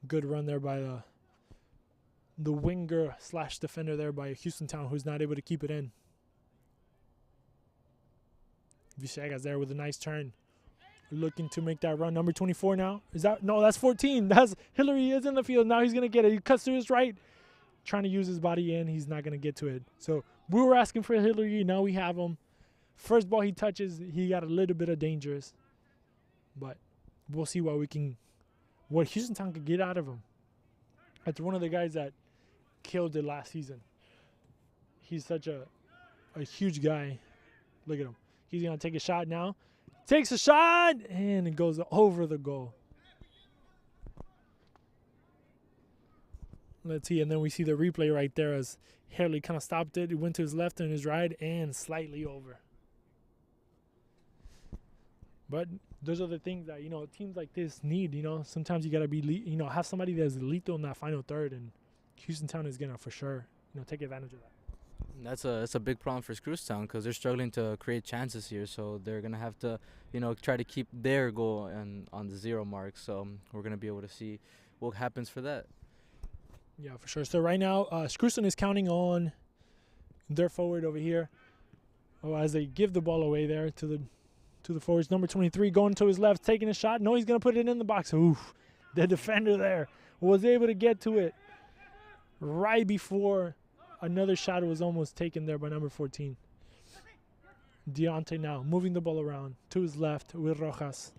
Good run there by the winger / defender there by Houston Town, who's not able to keep it in. Villegas there with a nice turn. Looking to make that run. Number 24 now. That's 14. That's Hillary is in the field. Now he's going to get it. He cuts to his right. Trying to use his body in. He's not going to get to it. So we were asking for Hillary. Now we have him. First ball he touches, he got a little bit of dangerous. But we'll see what Houston Town could get out of him. That's one of the guys that killed it last season. He's such a huge guy. Look at him. He's going to take a shot now. Takes a shot, and it goes over the goal. Let's see, and then we see the replay right there as Haley kind of stopped it. He went to his left and his right and slightly over. But those are the things that, teams like this need, Sometimes you got to be, have somebody that's lethal in that final third, and Houston Town is going to, for sure, take advantage of that. That's a big problem for Screwston because they're struggling to create chances here. So they're going to have to, try to keep their goal on the 0 mark. So we're going to be able to see what happens for that. Yeah, for sure. So right now, Screwston is counting on their forward over here. As they give the ball away there to the forwards. Number 23 going to his left, taking a shot. No, he's going to put it in the box. Oof. The defender there was able to get to it right before another shot was almost taken there by number 14. Deontay now moving the ball around to his left with Rojas.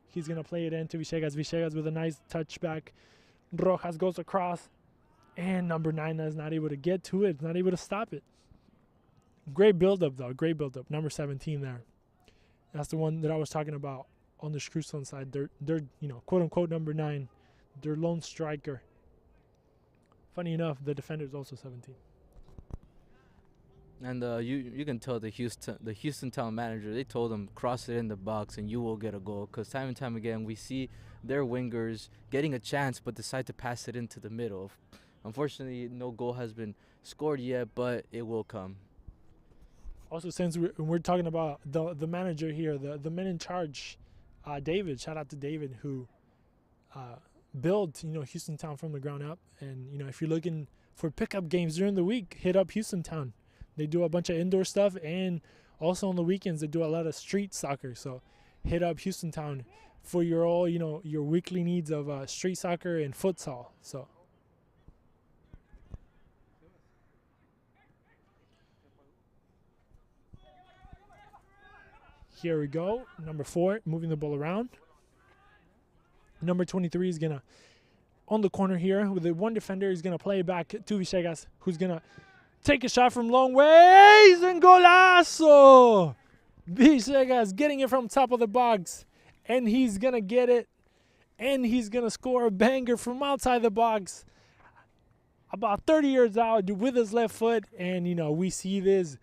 He's going to play it into Villegas. Villegas with a nice touchback. Rojas goes across. And number 9 is not able to get to it. Not able to stop it. Great build-up, though. Great build-up. Number 17 there. That's the one that I was talking about on the Screwston side. They're quote-unquote number 9. Their lone striker. Funny enough, the defender is also 17. And you can tell the Houston Town manager, they told him cross it in the box and you will get a goal, because time and time again we see their wingers getting a chance but decide to pass it into the middle. Unfortunately, no goal has been scored yet, but it will come. Also, since we're talking about the manager here, the man in charge, David. Shout out to David, who built Houston Town from the ground up. And if you're looking for pickup games during the week, hit up Houston Town. They do a bunch of indoor stuff, and also on the weekends they do a lot of street soccer. So hit up Houston Town for your weekly needs of street soccer and futsal. So. Here we go. Number 4, moving the ball around. Number 23 is going to, on the corner here, with the one defender, is going to play it back to Villegas, who's going to take a shot from long ways, and golazo! Villegas getting it from top of the box, and he's going to get it, and he's going to score a banger from outside the box, about 30 yards out with his left foot, and, we see this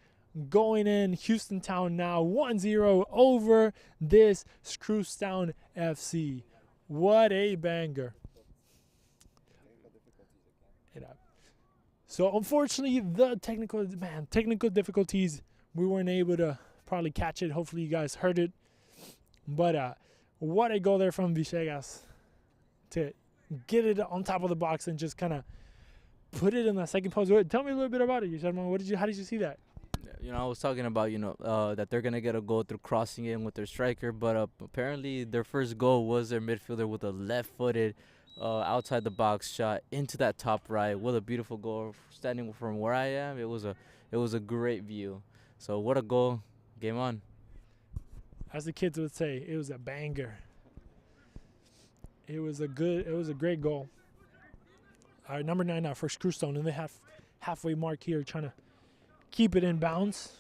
going in. Houston Town now 1-0 over this Screwston FC. What a banger. So unfortunately, the technical difficulties, we weren't able to probably catch it. Hopefully you guys heard it. But what a goal there from Villegas to get it on top of the box and just kind of put it in the second post. Tell me a little bit about it, Yusharman. How did you see that? I was talking about, that they're going to get a goal through crossing in with their striker, but apparently their first goal was their midfielder with a left-footed outside the box shot into that top right. What a beautiful goal. Standing from where I am, it was a great view. So what a goal. Game on. As the kids would say, it was a banger. It was a great goal. All right, number 9 now for Screwston, and they have halfway mark here, trying to keep it in bounds.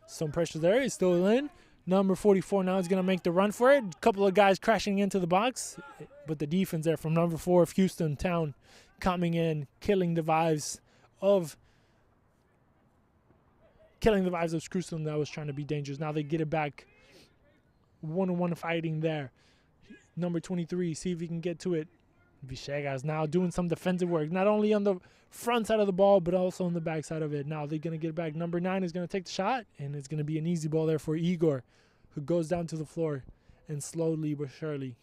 Some pressure there. It's still in. Number 44 now is going to make the run for it. A couple of guys crashing into the box. But the defense there from number 4 of Houston Town coming in, killing the vibes of Screwston that was trying to be dangerous. Now they get it back. 1-on-1 fighting there. Number 23, see if he can get to it. Villegas now doing some defensive work, not only on the front side of the ball, but also on the back side of it. Now they're going to get it back. Number 9 is going to take the shot, and it's going to be an easy ball there for Igor, who goes down to the floor and slowly but surely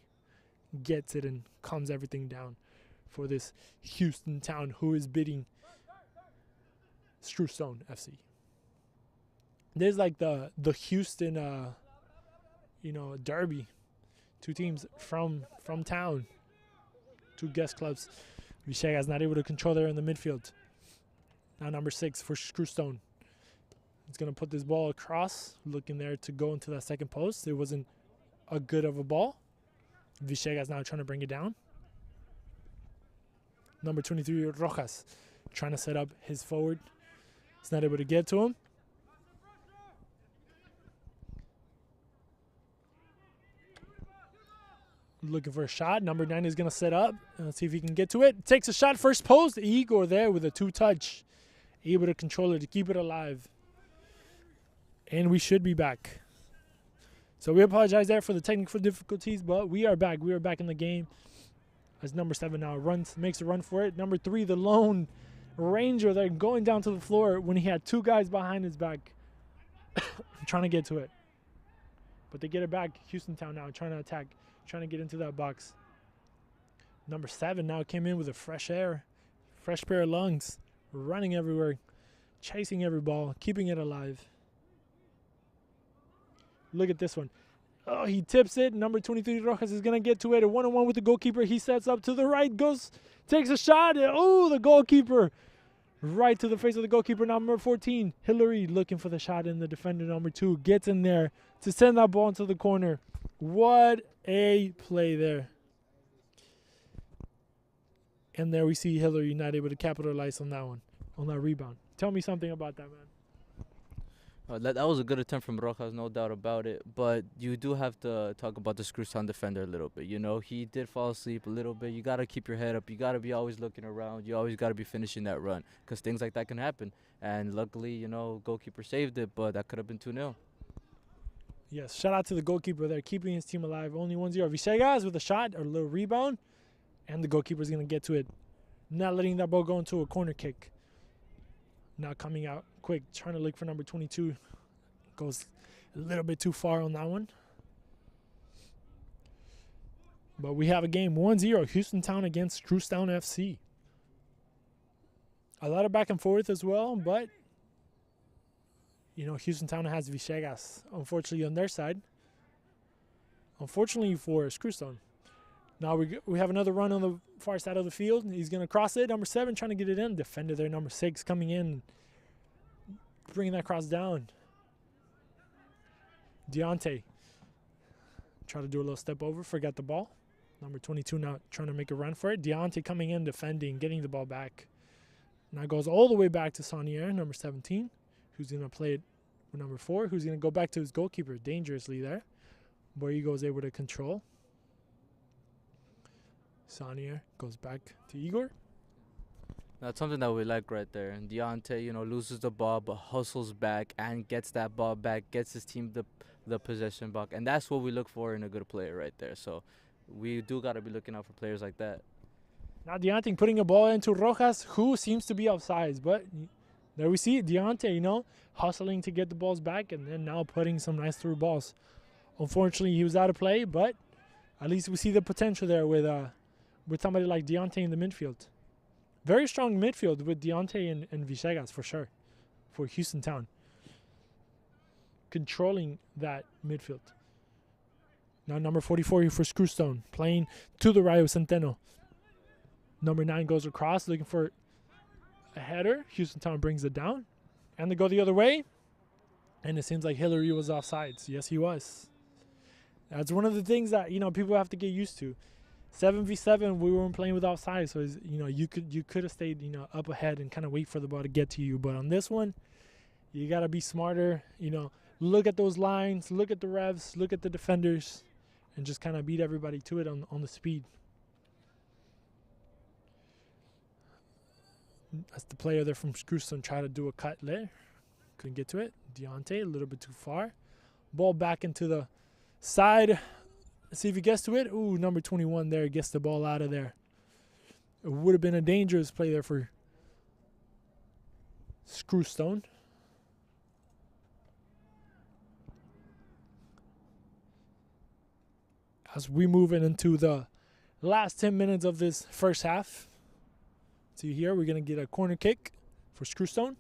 gets it and calms everything down for this Houston Town, who is beating Screwston FC. There's like the Houston, derby. Two teams from town. Two guest clubs. Villegas not able to control there in the midfield. Now number 6 for Screwston. It's going to put this ball across, looking there to go into that second post. It wasn't a good of a ball. Villegas now trying to bring it down. Number 23, Rojas, trying to set up his forward. He's not able to get to him. Looking for a shot. Number 9 is going to set up. Let's see if he can get to it. Takes a shot, first post. Igor there with a 2-touch. Able to control it, to keep it alive. And we should be back. So we apologize there for the technical difficulties, but we are back. We are back in the game. As number 7 now makes a run for it. Number 3, the lone ranger there, going down to the floor when he had 2 guys behind his back trying to get to it. But they get it back. Houston Town now trying to attack. Trying to get into that box. Number 7 now came in with a fresh pair of lungs, running everywhere, chasing every ball, keeping it alive. Look at this one. Oh, he tips it. Number 23, Rojas, is going to get to it. A 1-on-1 with the goalkeeper. He sets up to the right, takes a shot. Oh, the goalkeeper. Right to the face of the goalkeeper. Number 14, Hillary, looking for the shot, and the defender, number 2, gets in there to send that ball into the corner. What a play there. And there we see Hillary not able to capitalize on that one, on that rebound. Tell me something about that, man. That was a good attempt from Rojas, no doubt about it. But you do have to talk about the Screwston defender a little bit. You know, he did fall asleep a little bit. You got to keep your head up. You got to be always looking around. You always got to be finishing that run because things like that can happen. And luckily, you know, goalkeeper saved it, but that could have been 2-0. Yes, shout out to the goalkeeper there, keeping his team alive. Only 1-0. Villegas with a shot or a little rebound, and the goalkeeper's going to get to it. Not letting that ball go into a corner kick. Now coming out quick, trying to look for number 22. Goes a little bit too far on that one. But we have a game 1-0, Houston Town against Screwston FC. A lot of back and forth as well, but you know, Houston Town has Villegas, unfortunately, on their side. Unfortunately for Screwston. Now we have another run on the far side of the field. He's going to cross it. Number 7 trying to get it in. Defender there, number 6 coming in. Bringing that cross down. Deontay. Try to do a little step over. Forgot the ball. Number 22 now trying to make a run for it. Deontay coming in, defending, getting the ball back. Now goes all the way back to Saunier, number 17. Who's going to play it with number 4. Who's going to go back to his goalkeeper dangerously there. Borrego is able to control. Saunier goes back to Igor. That's something that we like right there. And Deontay, you know, loses the ball but hustles back and gets that ball back, gets his team the possession back. And that's what we look for in a good player right there. So we do got to be looking out for players like that. Now Deontay putting a ball into Rojas, who seems to be offsides. But there we see it. Deontay, you know, hustling to get the balls back and then now putting some nice through balls. Unfortunately, he was out of play, but at least we see the potential there with somebody like Deontay in the midfield. Very strong midfield with Deontay and Villegas for sure, for Houston Town. Controlling that midfield. Now number 44 for Screwston, playing to the right of Centeno. Number 9 goes across, looking for a header. Houston Town brings it down. And they go the other way. And it seems like Hillary was offsides. Yes, he was. That's one of the things that, you know, people have to get used to. 7v7, we weren't playing with offside, so you know, you could have stayed, you know, up ahead and kind of wait for the ball to get to you. But on this one, you gotta be smarter. You know, look at those lines, look at the revs, look at the defenders, and just kind of beat everybody to it on the speed. That's the player there from Screwston try to do a cut there, couldn't get to it. Deontay a little bit too far. Ball back into the side. See if he gets to it. Ooh, number 21 there gets the ball out of there. It would have been a dangerous play there for Screwston. As we move into the last 10 minutes of this first half. See here, we're going to get a corner kick for Screwston.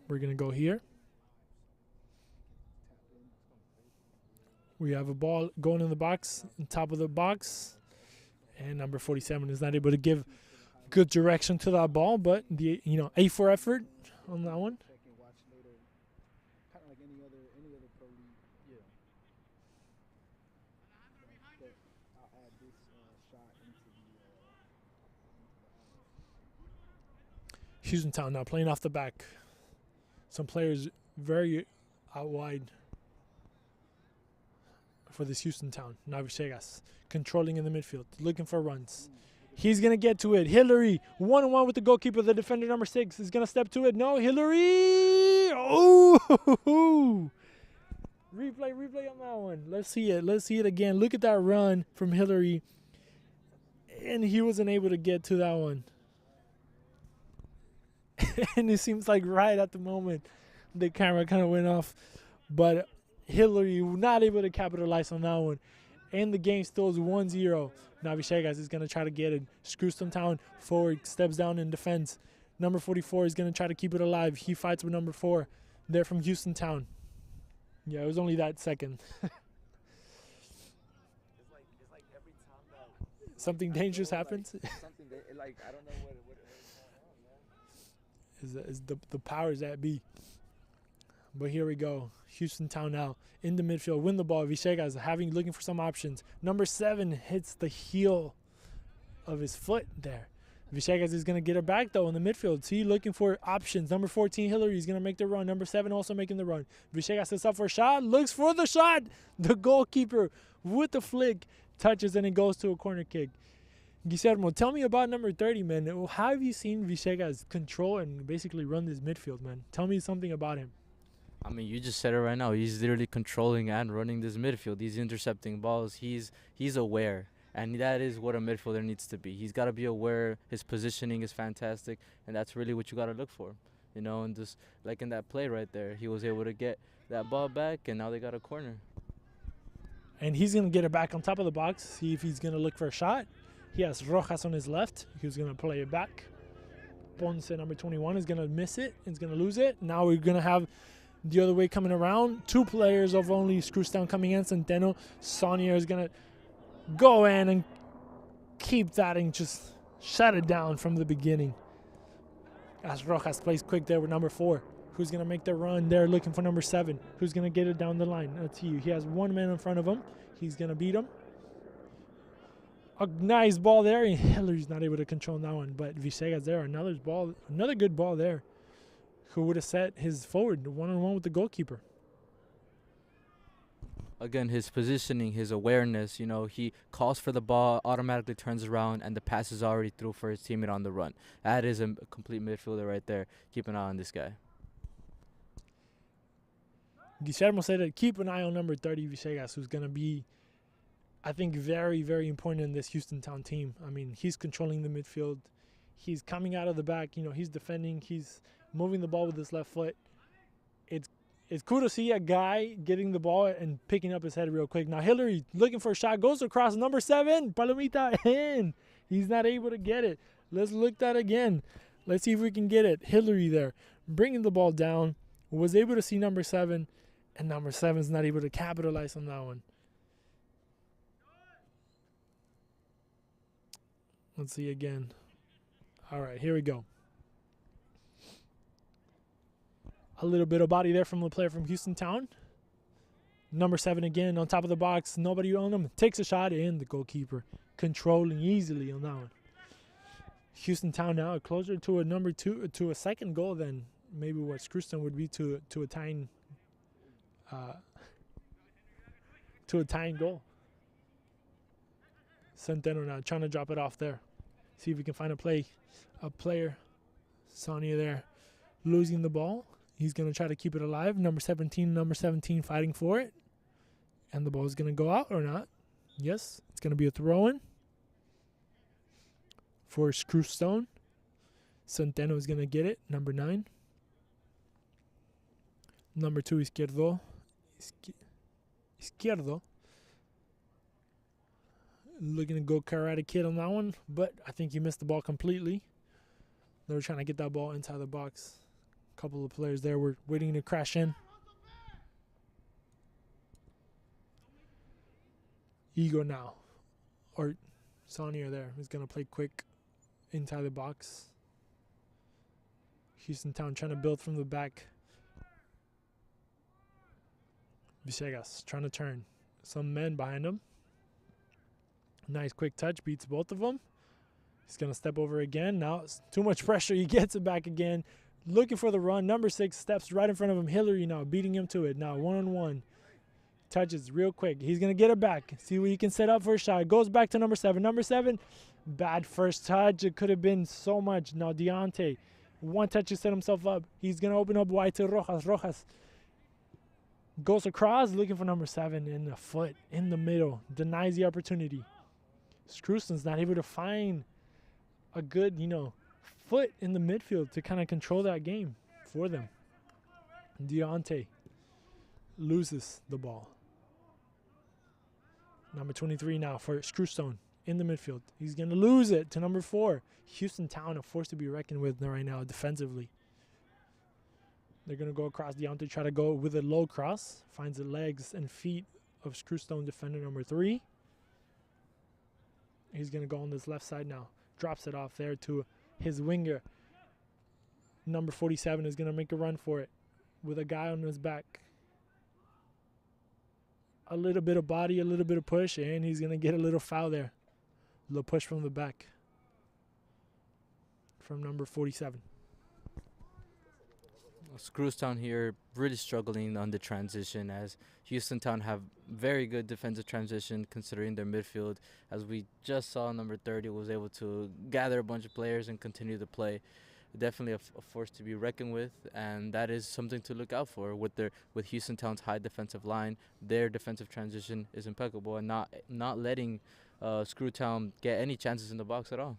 We're going to go here. We have a ball going in the box, on top of the box. And number 47 is not able to give good direction to that ball, but the A for effort on that one. Houston Town now playing off the back. Some players very out wide for this Houston Town. Now Villegas controlling in the midfield, looking for runs. He's going to get to it. Hillary, 1-1 with the goalkeeper. The defender, number 6, is going to step to it. No, Hillary! Oh! Replay on that one. Let's see it. Let's see it again. Look at that run from Hillary. And he wasn't able to get to that one. And it seems like right at the moment the camera kind of went off. But Hillary not able to capitalize on that one. And the game still is 1-0. Now Villegas is going to try to get it. Screwston Town forward, steps down in defense. Number 44 is going to try to keep it alive. He fights with number 4. They're from Houston Town. Yeah, it was only that second. It's like every time that something dangerous happens. Something that, like, I don't know what is going on, man. Is the powers that be. But here we go. Houston Town now in the midfield. Win the ball. Villegas looking for some options. Number 7 hits the heel of his foot there. Villegas is going to get it back, though, in the midfield. See, looking for options. Number 14, Hillary, is going to make the run. Number 7 also making the run. Villegas sets up for a shot. Looks for the shot. The goalkeeper with the flick touches, and it goes to a corner kick. Guillermo, tell me about number 30, man. How have you seen Villegas control and basically run this midfield, man? Tell me something about him. I mean, you just said it right now. He's literally controlling and running this midfield. He's intercepting balls. He's aware. And that is what a midfielder needs to be. He's got to be aware. His positioning is fantastic. And that's really what you got to look for. You know, and just like in that play right there, he was able to get that ball back, and now they got a corner. And he's going to get it back on top of the box, see if he's going to look for a shot. He has Rojas on his left. He's going to play it back. Ponce, number 21, is going to miss it. He's going to lose it. Now we're going to have the other way coming around. 2 players of only Screwston coming in. Centeno. Sonia is going to go in and keep that and just shut it down from the beginning. As Rojas plays quick there with number 4. Who's going to make the run there looking for number 7? Who's going to get it down the line? That's you. He has 1 man in front of him. He's going to beat him. A nice ball there. And Hillary's not able to control that one. But Villegas there. Another good ball there. Who would have set his forward one-on-one with the goalkeeper. Again, his positioning, his awareness, you know, he calls for the ball, automatically turns around, and the pass is already through for his teammate on the run. That is a complete midfielder right there. Keep an eye on this guy. Guillermo said that keep an eye on number 30, Villegas, who's going to be, I think, very, very important in this Houston Town team. I mean, he's controlling the midfield. He's coming out of the back. You know, he's defending. He's moving the ball with his left foot. It's cool to see a guy getting the ball and picking up his head real quick. Now, Hillary looking for a shot. Goes across number 7. Palomita in. He's not able to get it. Let's look that again. Let's see if we can get it. Hillary there bringing the ball down. Was able to see number 7. And number 7 is not able to capitalize on that one. Let's see again. All right, here we go. A little bit of body there from the player from Houston Town. Number 7 again on top of the box. Nobody on him. Takes a shot in. The goalkeeper controlling easily on that one. Houston Town now closer to a number 2, to a second goal than maybe what Screwston would be to a tying goal. Centeno now trying to drop it off there. See if we can find a player. Sonia there losing the ball. He's going to try to keep it alive. Number 17 fighting for it. And the ball is going to go out or not. Yes, it's going to be a throw-in for Screwston. Centeno is going to get it. Number 9. Number 2, Izquierdo. Looking to go Karate Kid on that one, but I think he missed the ball completely. They were trying to get that ball inside the box. A couple of players there were waiting to crash in. Ego now, or Sonia there, is going to play quick inside the box. Houston Town trying to build from the back. Villegas trying to turn. Some men behind him. Nice quick touch, beats both of them. He's going to step over again. Now it's too much pressure. He gets it back again. Looking for the run. Number 6 steps right in front of him. Hillary now beating him to it. Now one-on-one. Touches real quick. He's going to get it back. See what he can set up for a shot. Goes back to number 7. Number 7, bad first touch. It could have been so much. Now Deontay, one touch to set himself up. He's going to open up wide to Rojas. Rojas goes across looking for number 7 in the foot, in the middle. Denies the opportunity. Screwston's not able to find a good, foot in the midfield to kind of control that game for them. Deontay loses the ball. Number 23 now for Screwston in the midfield. He's going to lose it to number 4. Houston Town, a force to be reckoned with right now defensively. They're going to go across. Deontay try to go with a low cross. Finds the legs and feet of Screwston defender number 3. He's going to go on this left side now. Drops it off there to his winger. Number 47 is going to make a run for it. with a guy on his back. A little bit of body, a little bit of push, and he's going to get a little foul there. A little push from the back from number 47. Screwston here really struggling on the transition, as Houston Town have very good defensive transition considering their midfield. As we just saw, number 30 was able to gather a bunch of players and continue to play. Definitely a force to be reckoned with, and that is something to look out for with Houston Town's high defensive line. Their defensive transition is impeccable, and not letting Screwtown get any chances in the box at all.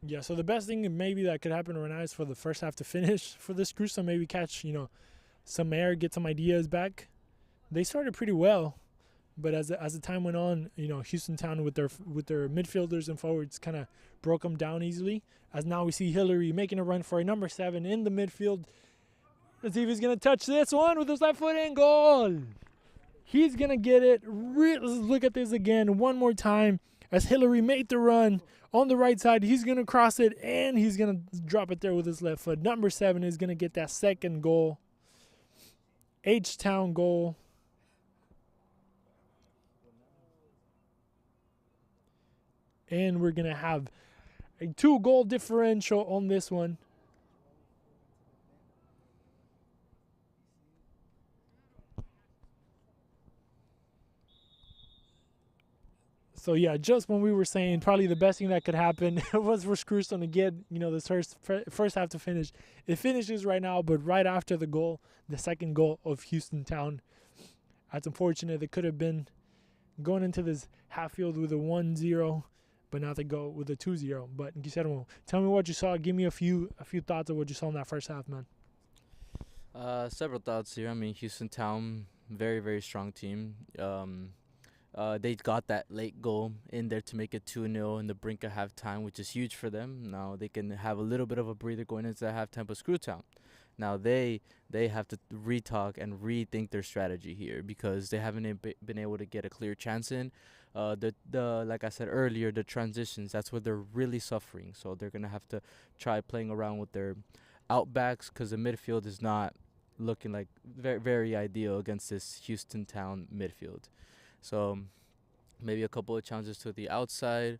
Yeah, so the best thing maybe that could happen right now is for the first half to finish for the Screwston, maybe catch, some air, get some ideas back. They started pretty well, but as the time went on, Houston Town with their midfielders and forwards kind of broke them down easily. As now we see Hillary making a run for a number 7 in the midfield. Let's see if he's going to touch this one with his left foot and goal. He's going to get it. Let's look at this again one more time as Hillary made the run. On the right side, he's going to cross it, and he's going to drop it there with his left foot. Number 7 is going to get that second goal. H-Town goal. And we're going to have a 2-goal differential on this one. So, yeah, just when we were saying probably the best thing that could happen was for Screwston to get, this first half to finish. It finishes right now, but right after the goal, the second goal of Houston Town. That's unfortunate. It could have been going into this half field with a 1-0, but now they go with a 2-0. But Guillermo, tell me what you saw. Give me a few thoughts of what you saw in that first half, man. Several thoughts here. I mean, Houston Town, very, very strong team. They got that late goal in there to make it 2-0 in the brink of halftime, which is huge for them. Now they can have a little bit of a breather going into that halftime. But Screwtown, now they have to retalk and rethink their strategy here because they haven't been able to get a clear chance in. Like I said earlier, the transitions, that's where they're really suffering. So they're gonna have to try playing around with their outbacks because the midfield is not looking like very, very ideal against this Houston Town midfield. So maybe a couple of challenges to the outside,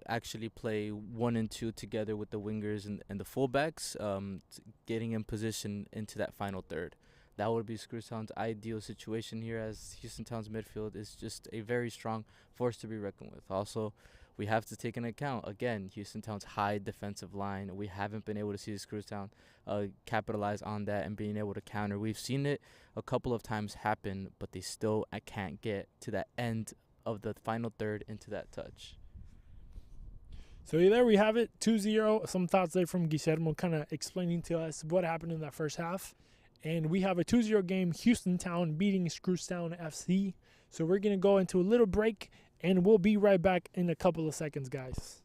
actually play 1 and 2 together with the wingers and the fullbacks, getting in position into that final third. That would be Screwstown's ideal situation here, as Houston Town's midfield is just a very strong force to be reckoned with. Also, we have to take into account, again, Houston Town's high defensive line. We haven't been able to see Screwstown capitalize on that and being able to counter. We've seen it a couple of times happen, but they still can't get to that end of the final third into that touch. So there we have it, 2-0. Some thoughts there from Guillermo kind of explaining to us what happened in that first half. And we have a 2-0 game, Houston Town beating Screwston FC. So we're going to go into a little break, and we'll be right back in a couple of seconds, guys.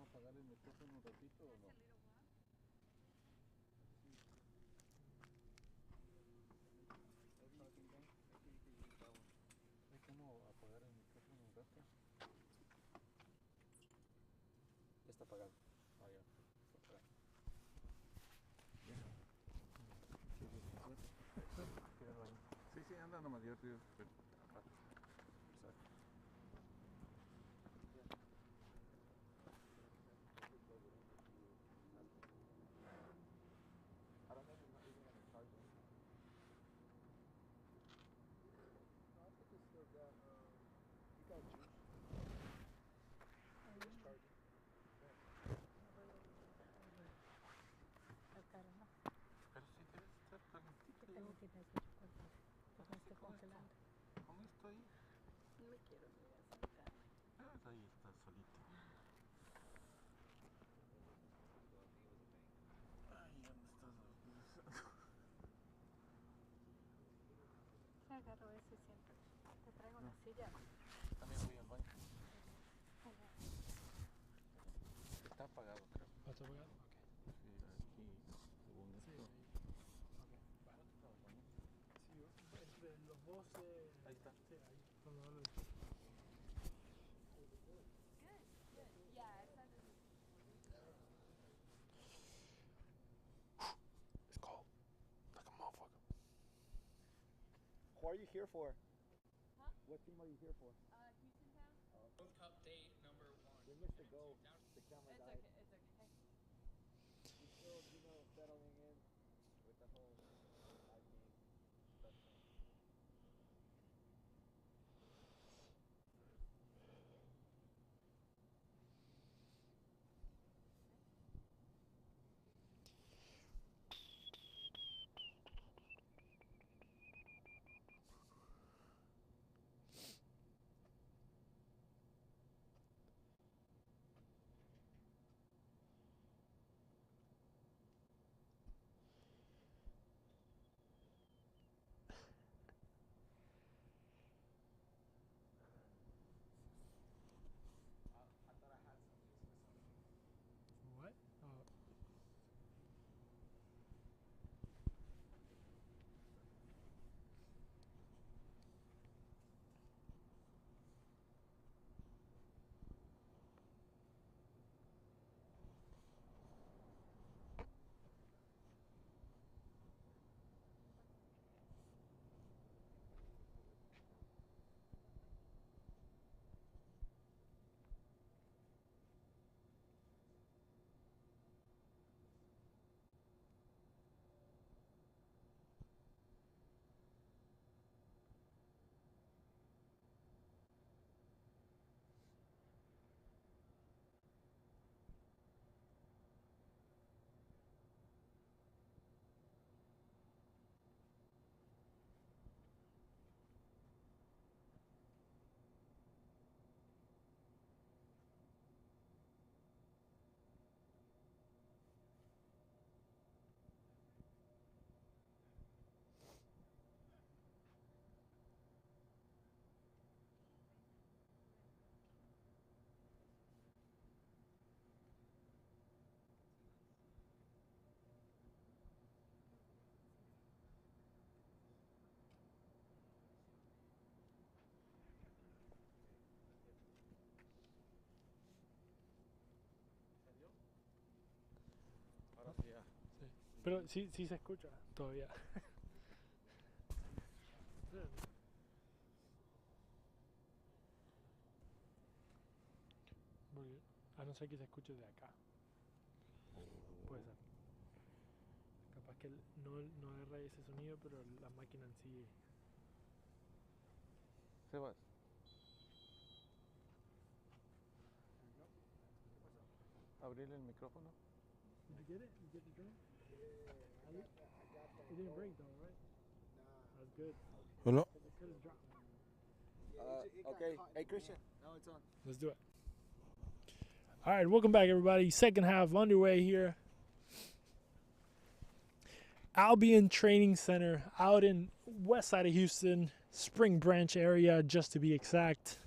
apagar el micrófono un ratito o no? ¿Hay cómo apagar el micrófono un rato? Ya está apagado. Ah, ya. Está apagado. Sí, sí, anda nomás divertido. I don't know if it's even gonna charge it. No, I think it's still got, you got juice. Just charge it. Pero sí debe estar calentito. ¿Cómo estoy? No me quiero ni a sentar. Ah, ahí está solito. Ay, ¿dónde estás? Se agarró ese y siento. Te traigo una silla. También voy al baño. Está apagado, creo. ¿Está apagado? Ok. Sí, aquí, según Sí, esto. ok. Sí, entre los dos. Ahí está. Sí, ahí. Cuando hablo de- It's cold. Like a motherfucker. Who are you here for? Huh? What team are you here for? Houston Town? World Cup date number 1. We missed the goal. The camera It's died. okay. It's okay. You still, settling in with the whole live game stuff. What? Oh. Ahora sí ya. Sí. Pero sí, sí se escucha todavía. Porque a no ser que se escuche de acá. Puede ser. Capaz que no agarra ese sonido, pero la máquina en sí. Sebas. Abrirle el micrófono. Did you get it? You get the drink? Yeah, I got that. It didn't break though, right? Nah. That's good. Hello. It could have dropped. Okay. Hey, Christian. Now it's on. Let's do it. All right, welcome back, everybody. Second half underway here. Albion Training Center out in west side of Houston, Spring Branch area, just to be exact.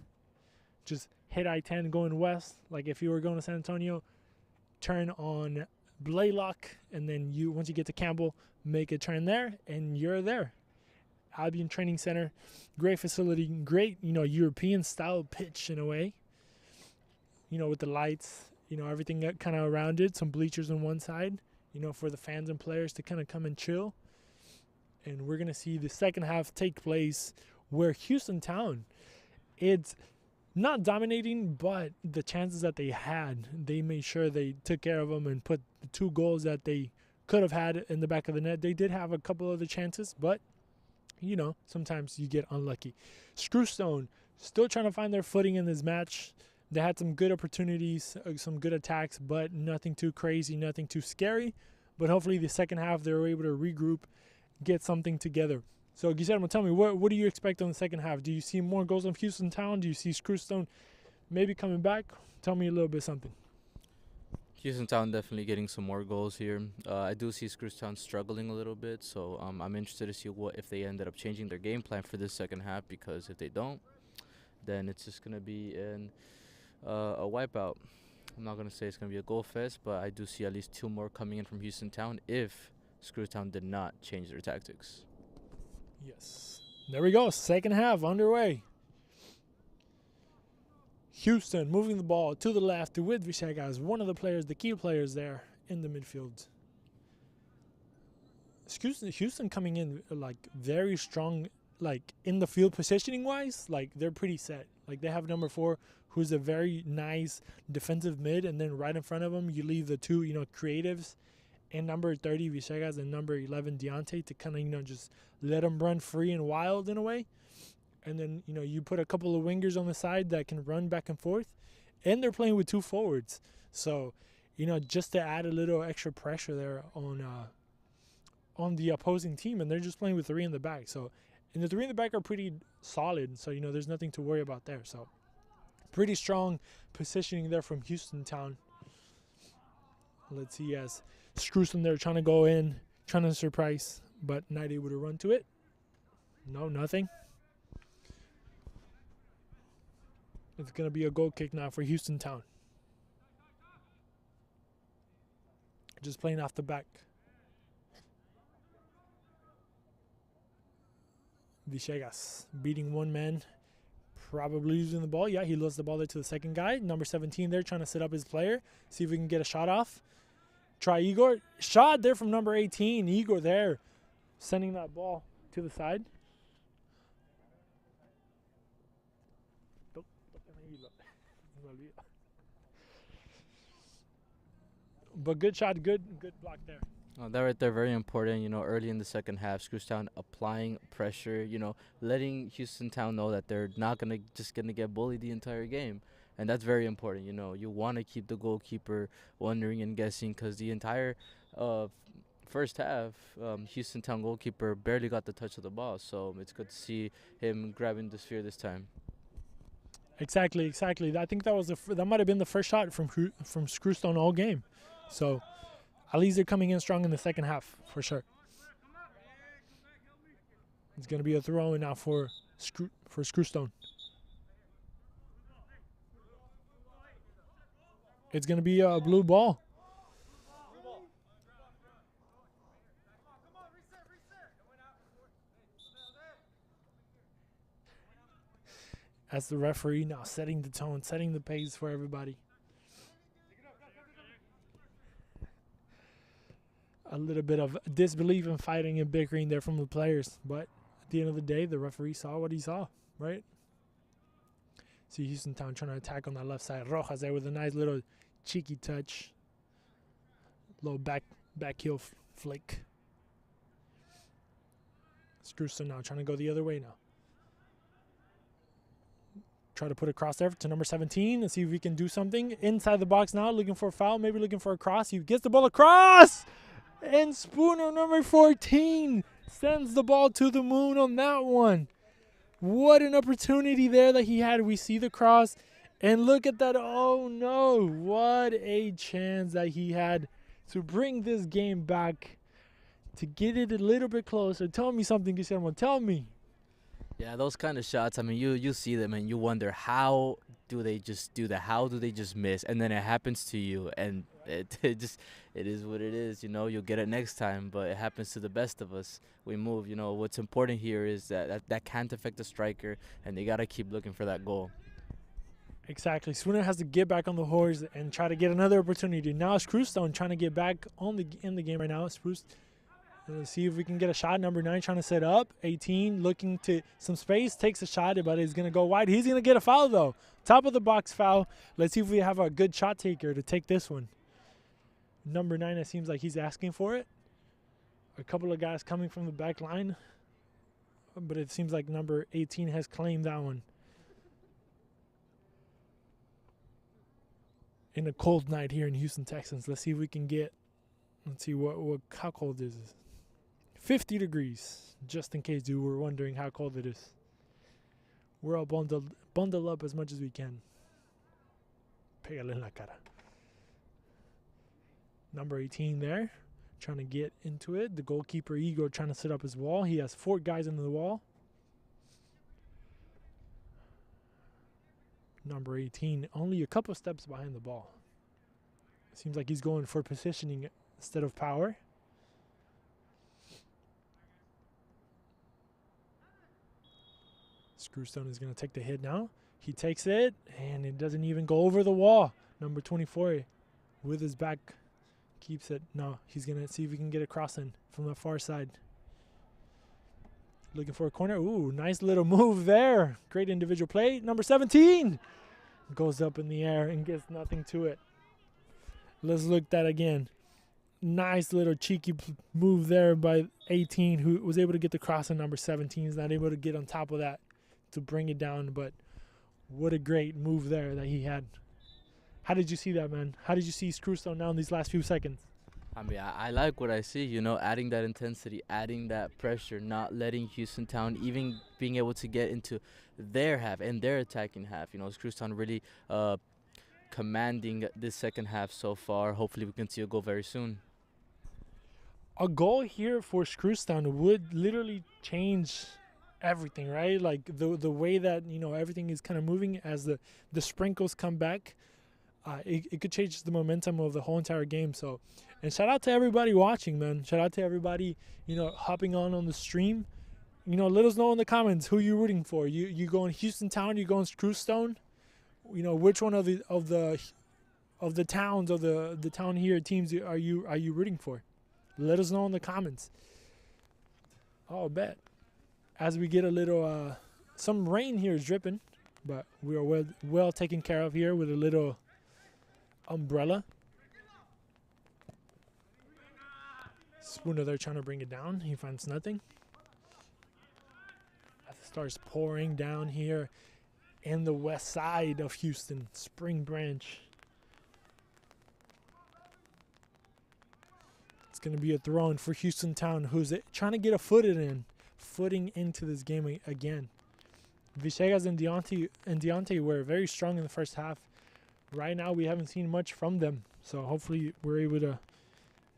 Just hit I-10 going west. Like if you were going to San Antonio, turn on Blaylock, and then once you get to Campbell, make a turn there, and you're there. Albion Training Center, great facility, great, European style pitch in a way, with the lights, everything kind of around it, some bleachers on one side, for the fans and players to kind of come and chill. And we're going to see the second half take place where Houston Town, it's not dominating, but the chances that they had, they made sure they took care of them and put the 2 goals that they could have had in the back of the net. They did have a couple other chances, but, sometimes you get unlucky. Screwston still trying to find their footing in this match. They had some good opportunities, some good attacks, but nothing too crazy, nothing too scary. But hopefully the second half they were able to regroup, get something together. So Guillermo, tell me, what do you expect on the second half? Do you see more goals on Houston Town? Do you see Screwston maybe coming back? Tell me a little bit something. Houston Town definitely getting some more goals here. I do see Screwston struggling a little bit, so I'm interested to see if they ended up changing their game plan for this second half, because if they don't, then it's just going to be a wipeout. I'm not going to say it's going to be a goal fest, but I do see at least 2 more coming in from Houston Town if Screwstown did not change their tactics. Yes. There we go. Second half underway. Houston moving the ball to the left with Vishagas, one of the key players there in the midfield. Houston coming in very strong, in the field positioning wise, they're pretty set. They have number 4, who's a very nice defensive mid, and then right in front of him you leave the 2 creatives, and number 30 Vishagas and number 11 Deontay to kind of just let them run free and wild in a way. And then, you put a couple of wingers on the side that can run back and forth. And they're playing with 2 forwards. So, just to add a little extra pressure there on the opposing team. And they're just playing with 3 in the back. So, and the 3 in the back are pretty solid. So, there's nothing to worry about there. So, pretty strong positioning there from Houston Town. Let's see, as Screwston there trying to go in, trying to surprise, but not able to run to it. No, nothing. It's going to be a goal kick now for Houston Town. Just playing off the back. Villegas beating one man. Probably losing the ball. Yeah, he lost the ball there to the second guy. Number 17 there trying to set up his player. See if we can get a shot off. Try Igor. Shot there from number 18. Igor there sending that ball to the side. But good shot, good block there. That right there, very important. Early in the second half, Screwstown applying pressure. Letting Houston Town know that they're not gonna get bullied the entire game, and that's very important. You want to keep the goalkeeper wondering and guessing, because the entire first half, Houston Town goalkeeper barely got the touch of the ball. So it's good to see him grabbing the sphere this time. Exactly. I think that might have been the first shot from Screwstone all game. So at least they're coming in strong in the second half for sure. It's going to be a throw in now for Screwstone. It's going to be a blue ball. As the referee now setting the tone, setting the pace for everybody. A little bit of disbelief and fighting and bickering there from the players. But at the end of the day, the referee saw what he saw, right? See Houston Town trying to attack on that left side. Rojas there with a nice little cheeky touch. Little back heel flick. Screwston now trying to go the other way now. Try to put a cross there to number 17 and see if we can do something. Inside the box now, looking for a foul, maybe looking for a cross. He gets the ball across! And Spooner, number 14, sends the ball to the moon on that one. What an opportunity there that he had. We see the cross, and look at that. Oh, no. What a chance that he had to bring this game back, to get it a little bit closer. Tell me something, Guillermo. Tell me. Yeah, those kind of shots. I mean, you see them and you wonder how do they just do that? How do they just miss? And then it happens to you, and it is what it is. You know, you'll get it next time, but it happens to the best of us. We move. You know, what's important here is that can't affect the striker, and they gotta keep looking for that goal. Exactly. Swinner has to get back on the horse and try to get another opportunity. Now it's Screwston trying to get back in the game right now. Spruce. Let's see if we can get a shot. Number 9 trying to set up. 18 looking to some space. Takes a shot, but it's going to go wide. He's going to get a foul, though. Top of the box foul. Let's see if we have a good shot taker to take this one. Number 9, it seems like he's asking for it. A couple of guys coming from the back line. But it seems like number 18 has claimed that one. In a cold night here in Houston, Texas. Let's see if we can get, let's see how cold is this? 50 degrees, just in case you were wondering how cold it is. We're all bundle up as much as we can. Pégale en la cara. Number 18 there, trying to get into it. The goalkeeper, Igor, trying to set up his wall. He has 4 guys in the wall. Number 18, only a couple steps behind the ball. Seems like he's going for positioning instead of power. Screwstone is going to take the hit now. He takes it, and it doesn't even go over the wall. Number 24, with his back, keeps it. No, he's going to see if he can get a cross in from the far side. Looking for a corner. Ooh, nice little move there. Great individual play. Number 17 goes up in the air and gets nothing to it. Let's look at that again. Nice little cheeky move there by 18, who was able to get the cross on number 17. He's not able to get on top of that to bring it down, but what a great move there that he had. How did you see that, man? How did you see Screwstone now in these last few seconds? I mean, I like what I see, you know, adding that intensity, adding that pressure, not letting Houston Town even being able to get into their half and their attacking half. You know, Screwston really commanding this second half so far. Hopefully we can see a goal very soon. A goal here for Screwston would literally change everything, right? Like the way that, you know, everything is kind of moving as the sprinkles come back. It could change the momentum of the whole entire game. So, and shout out to everybody watching, man. Shout out to everybody, you know, hopping on the stream. You know, let us know in the comments who you're rooting for. You going Houston Town? You going Screwstone? You know, which one of the towns of the town here teams are you rooting for? Let us know in the comments. Oh, bet. As we get a little some rain here is dripping, but we are well taken care of here with a little umbrella. Spooner there trying to bring it down. He finds nothing. As it starts pouring down here in the west side of Houston, Spring Branch. It's going to be a throw-in for Houston Town, who's trying to get a footing into this game again. Villegas and Deontay were very strong in the first half. Right now, we haven't seen much from them, so hopefully we're able to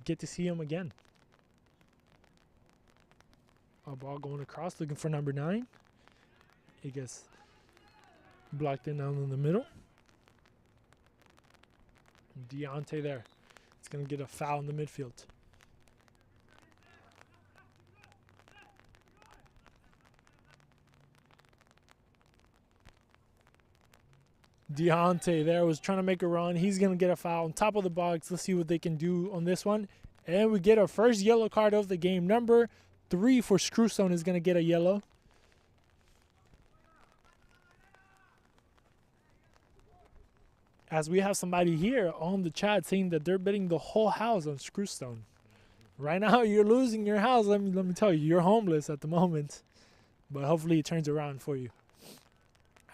get to see them again. A ball going across, looking for number 9. He gets blocked in down in the middle. Deontay there. It's going to get a foul in the midfield. Deontay there was trying to make a run. He's going to get a foul on top of the box. Let's see what they can do on this one. And we get our first yellow card of the game. Number 3 for Screwstone is going to get a yellow. As we have somebody here on the chat saying that they're betting the whole house on Screwstone. Right now, you're losing your house. Let me tell you, you're homeless at the moment. But hopefully it turns around for you.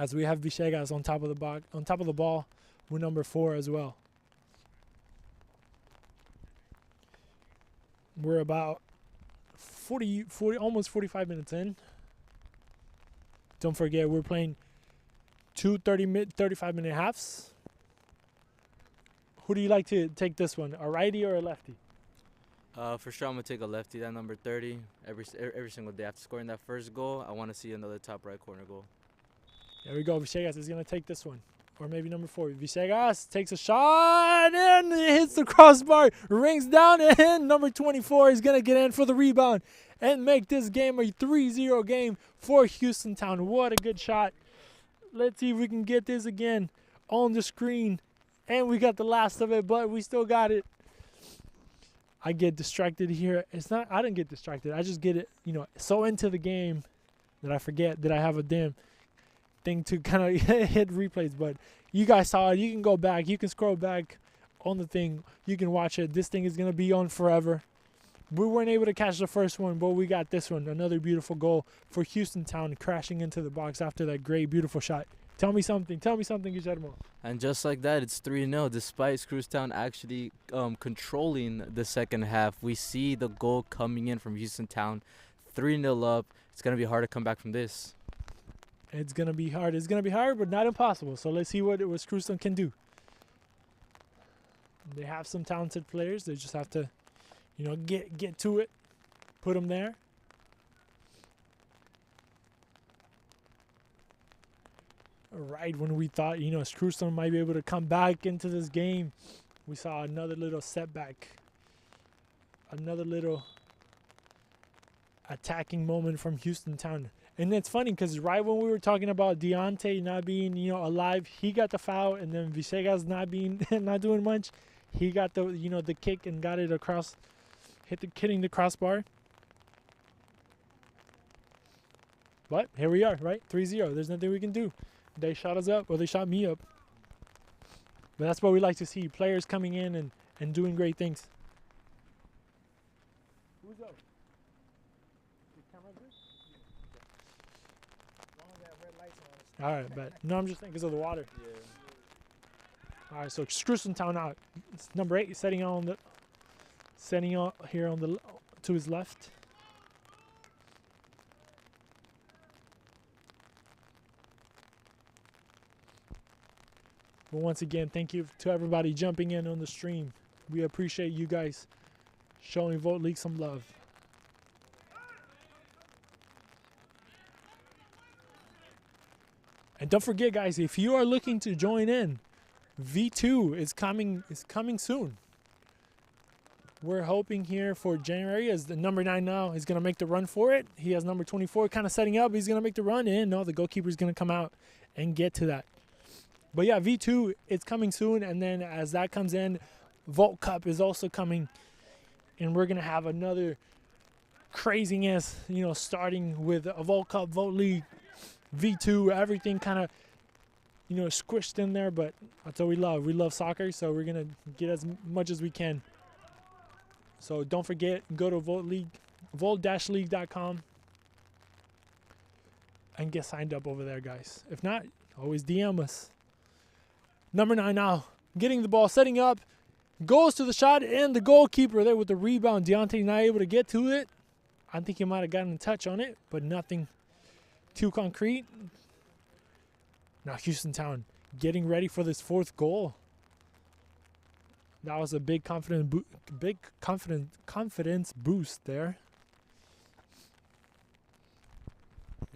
As we have Villegas on top of the ball with number 4 as well. We're about 40 almost 45 minutes in. Don't forget we're playing 35-minute halves. Who do you like to take this one, a righty or a lefty? For sure, I'm gonna take a lefty. That number 30 every single day. After scoring that first goal, I want to see another top right corner goal. There we go. Villegas is going to take this one. Or maybe number 4. Villegas takes a shot and it hits the crossbar. Rings down and number 24 is going to get in for the rebound and make this game a 3-0 game for Houston Town. What a good shot. Let's see if we can get this again on the screen. And we got the last of it, but we still got it. I get distracted here. I didn't get distracted. I just get it, so into the game that I forget that I have a damn thing to kind of hit replays. But you guys saw it. You can go back. You can scroll back on the thing. You can watch it. This thing is going to be on forever. We weren't able to catch the first one, but we got this one. Another beautiful goal for Houston Town, crashing into the box after that great, beautiful shot. Tell me something, Guillermo. And just like that, it's 3-0. Despite Screwston actually controlling the second half, we see the goal coming in from Houston Town. 3-0 up. It's going to be hard to come back from this. It's going to be hard. It's going to be hard, but not impossible. So let's see what Screwston can do. They have some talented players. They just have to, get to it, put them there. Right when we thought, Screwston might be able to come back into this game, we saw another little setback. Another little attacking moment from Houston Town. And it's funny because right when we were talking about Deontay not being, alive, he got the foul, and then Villegas not doing much. He got the kick and got it across, hitting the crossbar. But here we are, right? 3-0. There's nothing we can do. They shot us up, or they shot me up. But that's what we like to see. Players coming in and doing great things. Who's up? All right, but no, I'm just thinking because of the water. Yeah. All right, so Screwston Town out. It's number 8 setting out here to his left. But once again, thank you to everybody jumping in on the stream. We appreciate you guys showing Vote League some love. And don't forget, guys, if you are looking to join in, V2 is coming soon. We're hoping here for January, as the number 9 now is going to make the run for it. He has number 24 kind of setting up. He's going to make the run in. No, the goalkeeper is going to come out and get to that. But yeah, V2 is coming soon. And then as that comes in, Vault Cup is also coming. And we're going to have another craziness, starting with a Vault Cup, Vault League, V2, everything kind of, squished in there. But that's what we love. We love soccer, so we're going to get as much as we can. So don't forget, go to volt-league.com and get signed up over there, guys. If not, always DM us. Number 9 now, getting the ball, setting up, goes to the shot, and the goalkeeper there with the rebound. Deontay not able to get to it. I think he might have gotten a touch on it, but nothing too concrete. Now Houston Town getting ready for this 4th goal. That was a big confidence boost there.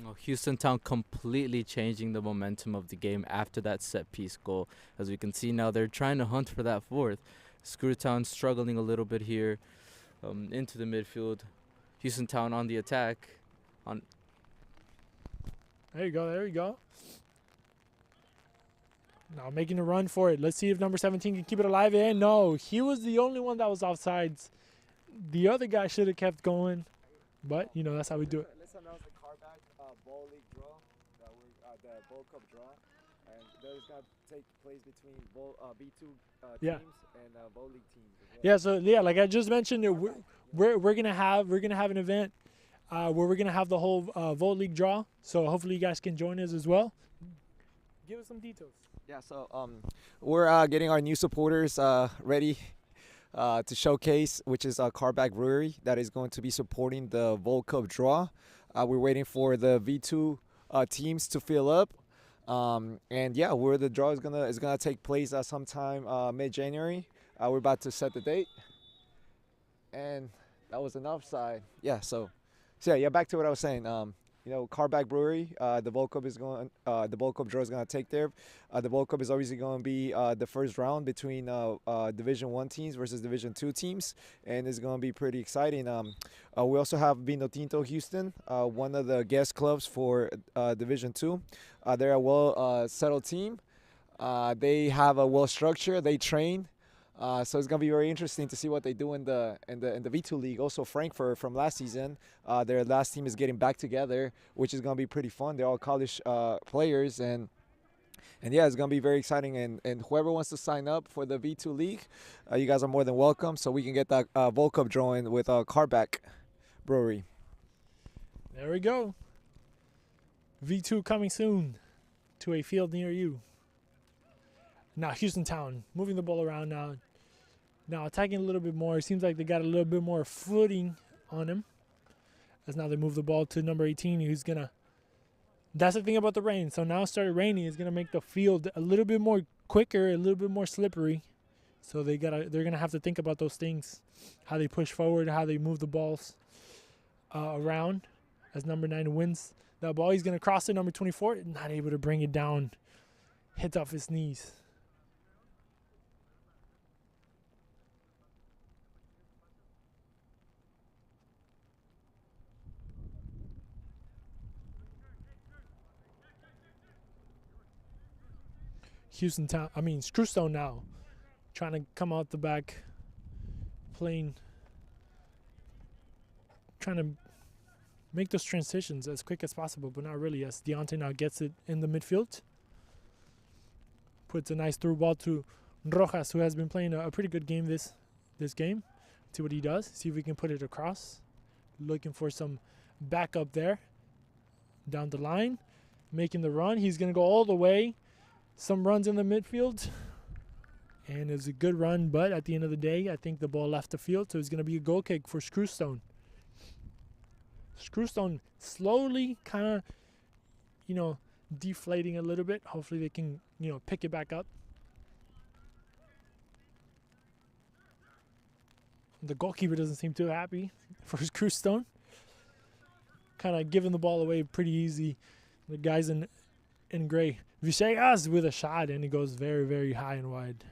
Well, Houston Town completely changing the momentum of the game after that set piece goal. As we can see now, they're trying to hunt for that 4th. Screwtown struggling a little bit here into the midfield. Houston Town on the attack. There you go. Now making a run for it. Let's see if number 17 can keep it alive. And no, he was the only one that was offsides. The other guy should have kept going. But, that's how we do it. Let's announce the Carback Bowl League draw, the Bowl Cup draw. And that is going to take place between B2 teams and Bowl League teams as well. Yeah, so, like I just mentioned, we're going to have an event where we're going to have the whole Vote League draw. So hopefully you guys can join us as well. Give us some details. Yeah, so we're getting our new supporters ready to showcase, which is Carback Brewery that is going to be supporting the Volt Cup draw. We're waiting for the V2 teams to fill up, and yeah, where the draw is gonna take place sometime mid-January. We're about to set the date. and that was an offside. Yeah. So yeah. Back to what I was saying. Carback Brewery. The Bowl Cup is going. The Bowl Cup draw is going to take there. The Bowl Cup is obviously going to be the first round between Division One teams versus Division Two teams, and it's going to be pretty exciting. We also have Vino Tinto Houston, one of the guest clubs for Division Two. They're a well settled team. They have a well structure. They train. So it's gonna be very interesting to see what they do in the V2 league. Also, Frankfurt from last season, their last team is getting back together, which is gonna be pretty fun. They're all college players, and yeah, it's gonna be very exciting. And whoever wants to sign up for the V2 league, you guys are more than welcome. So we can get that Vol Cup drawing with Carback Brewery. There we go. V2 coming soon to a field near you. Now Houston Town moving the ball around now. Now attacking a little bit more. It seems like they got a little bit more footing on him. As now they move the ball to number 18, who's gonna. That's the thing about the rain. So now it started raining. It's gonna make the field a little bit more quicker, a little bit more slippery. So they're gonna have to think about those things, how they push forward, how they move the balls around. As number 9 wins that ball, he's gonna cross it. Number 24, not able to bring it down. Hits off his knees. Screwston now, trying to come out the back, trying to make those transitions as quick as possible, but not really, as Deontay now gets it in the midfield. Puts a nice through ball to Rojas, who has been playing a pretty good game this game. See what he does, see if we can put it across. Looking for some backup there. Down the line, making the run. He's going to go all the way. Some runs in the midfield, and it's a good run, but at the end of the day, I think the ball left the field, so it's going to be a goal kick for Screwston. Screwston slowly kind of, deflating a little bit. Hopefully they can, pick it back up. The goalkeeper doesn't seem too happy for Screwston. Kind of giving the ball away pretty easy. The guys in gray. Villegas with a shot, and it goes very, very high and wide.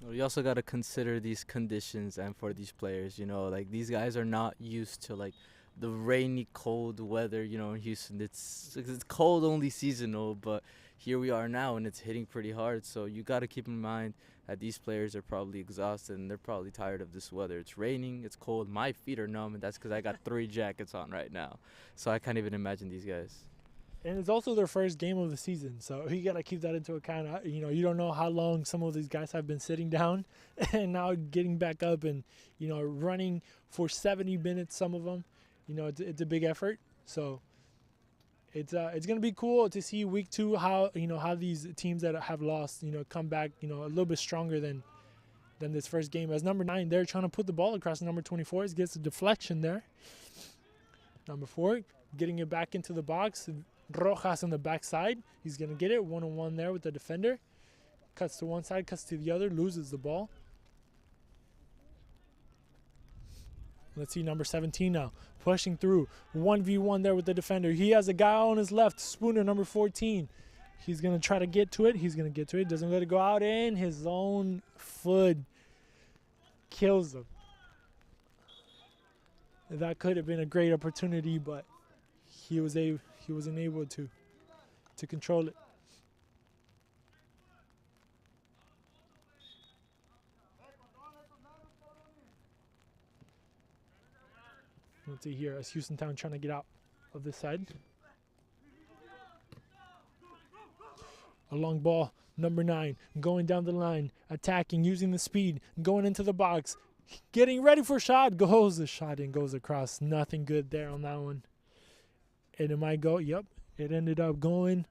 Well, you also got to consider these conditions and for these players, like these guys are not used to like the rainy, cold weather, in Houston. It's cold only seasonal, but here we are now and it's hitting pretty hard. So you got to keep in mind that these players are probably exhausted and they're probably tired of this weather. It's raining, it's cold, my feet are numb, and that's because I got 3 jackets on right now. So I can't even imagine these guys. And it's also their first game of the season, so you got to keep that into account. You don't know how long some of these guys have been sitting down and now getting back up and, running for 70 minutes, some of them. It's a big effort. So it's going to be cool to see week 2 how these teams that have lost, come back, a little bit stronger than this first game. As number 9, they're trying to put the ball across number 24. It gets a deflection there. Number 4, getting it back into the box. Rojas on the backside. He's going to get it one-on-one there with the defender. Cuts to one side, cuts to the other, loses the ball. Let's see number 17 now. Pushing through. 1v1 there with the defender. He has a guy on his left. Spooner, number 14. He's going to try to get to it. He's going to get to it. Doesn't let it go out in. His own foot kills him. That could have been a great opportunity, but he wasn't able to control it. Let's see here as Houston Town trying to get out of this side. A long ball, number 9, going down the line, attacking, using the speed, going into the box, getting ready for a shot. Goes the shot and goes across. Nothing good there on that one. And it might go, yep, it ended up going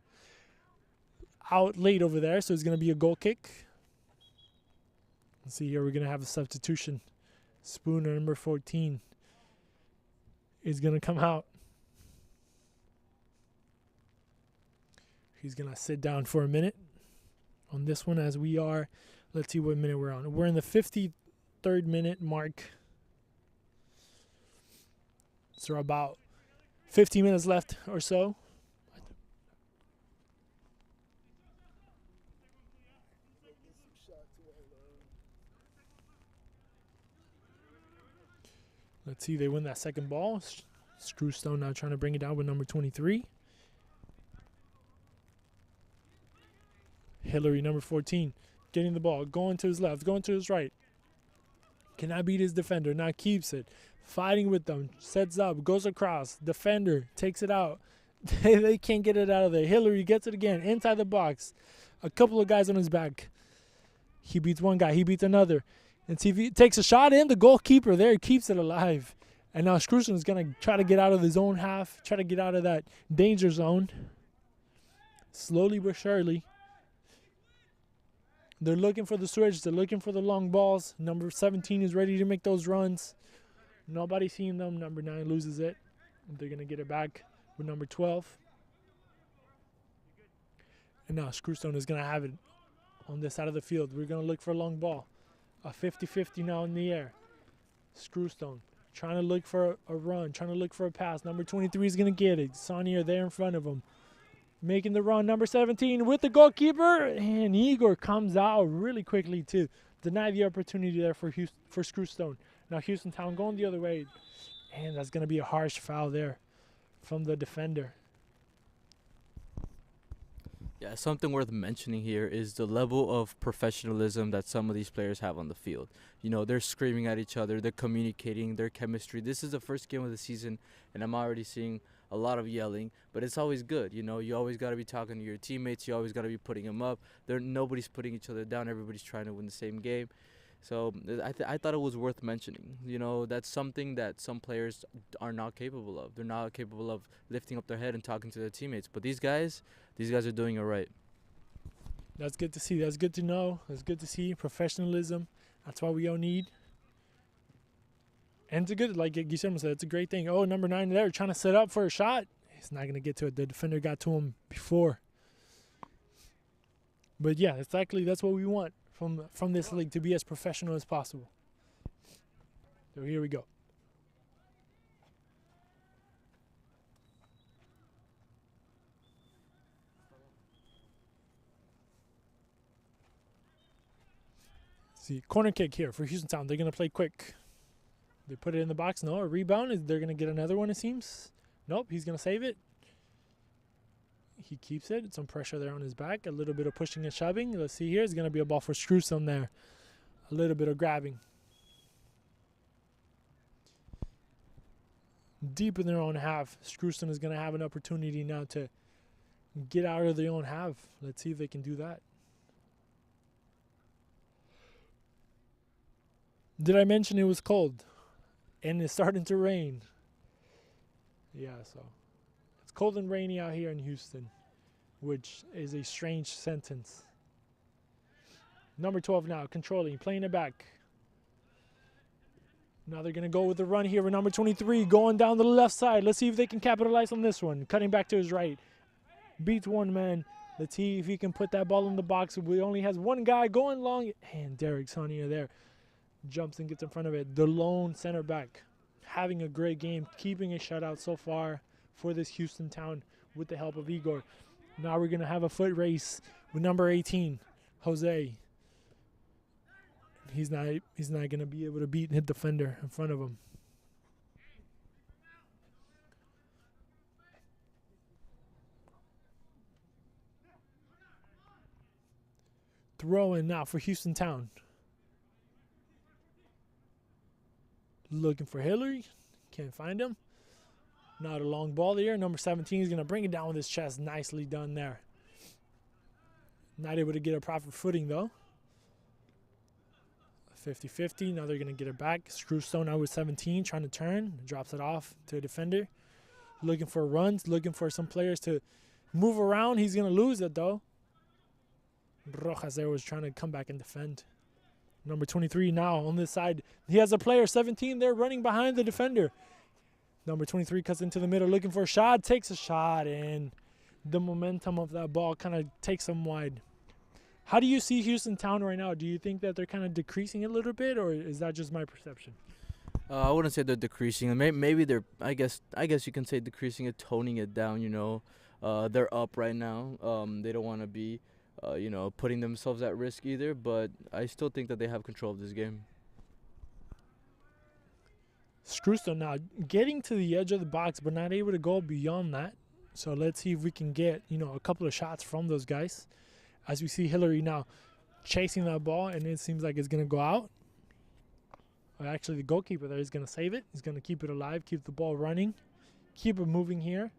out late over there, so it's going to be a goal kick. Let's see here, we're going to have a substitution. Spooner, number 14, is going to come out. He's going to sit down for a minute on this one as we are Let's see what minute we're on. We're in the 53rd minute mark. So about 15 minutes left or so. Let's see, they win that second ball. Screwston now trying to bring it down with number 23. Hillary, number 14, getting the ball, going to his left, going to his right. Cannot beat his defender, now keeps it. Fighting with them, sets up, goes across. Defender takes it out. They can't get it out of there. Hillary gets it again, inside the box. A couple of guys on his back. He beats one guy, he beats another. And see if he takes a shot in, the goalkeeper there keeps it alive. And now Screwston is going to try to get out of his own half, try to get out of that danger zone. Slowly but surely. They're looking for the switch. They're looking for the long balls. Number 17 is ready to make those runs. Nobody seeing them. Number 9 loses it. They're going to get it back with number 12. And now Screwston is going to have it on this side of the field. We're going to look for a long ball. A 50-50 now in the air. Screwston trying to look for a run, trying to look for a pass. Number 23 is going to get it. Sonia there in front of him. Making the run, number 17 with the goalkeeper. And Igor comes out really quickly to deny the opportunity there for Screwston. Now Houston Town going the other way. And that's going to be a harsh foul there from the defender. Yeah, something worth mentioning here is the level of professionalism that some of these players have on the field. You know, they're screaming at each other, they're communicating, their chemistry. This is the first game of the season, and I'm already seeing a lot of yelling, but it's always good. You know, you always got to be talking to your teammates. You always got to be putting them up. Nobody's putting each other down. Everybody's trying to win the same game. So I thought it was worth mentioning. You know, that's something that some players are not capable of. They're not capable of lifting up their head and talking to their teammates. But these guys are doing it right. That's good to see. That's good to know. That's good to see. Professionalism. That's what we all need. And it's a good, like Guillermo said, it's a great thing. Oh, number 9 there trying to set up for a shot. He's not going to get to it. The defender got to him before. But yeah, exactly. That's what we want from this league, to be as professional as possible. So here we go. See, corner kick here for Houston Town. They're going to play quick. They put it in the box. No, a rebound. They're going to get another one, it seems. Nope, he's going to save it. He keeps it. Some pressure there on his back. A little bit of pushing and shoving. Let's see here. It's going to be a ball for Screwston there. A little bit of grabbing. Deep in their own half. Screwston is going to have an opportunity now to get out of their own half. Let's see if they can do that. Did I mention it was cold? And it's starting to rain. Yeah, so it's cold and rainy out here in Houston, which is a strange sentence. Number 12 now, controlling, playing it back. Now they're going to go with the run here with number 23, going down the left side. Let's see if they can capitalize on this one. Cutting back to his right. Beats one man. Let's see if he can put that ball in the box. We only has one guy going long. And Derek Sonia there jumps and gets in front of it. The lone center back having a great game, keeping a shutout so far for this Houston Town with the help of Igor. Now we're going to have a foot race with number 18, Jose. He's not going to be able to beat his defender in front of him. Throw in now for Houston Town. Looking for Hillary. Can't find him. Not a long ball there. Number 17 is going to bring it down with his chest. Nicely done there. Not able to get a proper footing, though. 50-50. Now they're going to get it back. Screwston now with 17. Trying to turn. Drops it off to a defender. Looking for runs. Looking for some players to move around. He's going to lose it, though. Rojas there was trying to come back and defend. Number 23 now on this side. He has a player, 17 there, running behind the defender. Number 23 cuts into the middle, looking for a shot, takes a shot, and the momentum of that ball kind of takes him wide. How do you see Houston Town right now? Do you think that they're kind of decreasing a little bit, or is that just my perception? I wouldn't say they're decreasing. Maybe they're. I guess you can say decreasing it, toning it down. They're up right now. They don't want to be, putting themselves at risk either. But I still think that they have control of this game. Screwston now getting to the edge of the box, but not able to go beyond that. So let's see if we can get, a couple of shots from those guys. As we see Hillary now chasing that ball, and it seems like it's going to go out. Actually, the goalkeeper there is going to save it. He's going to keep it alive, keep the ball running, keep it moving here.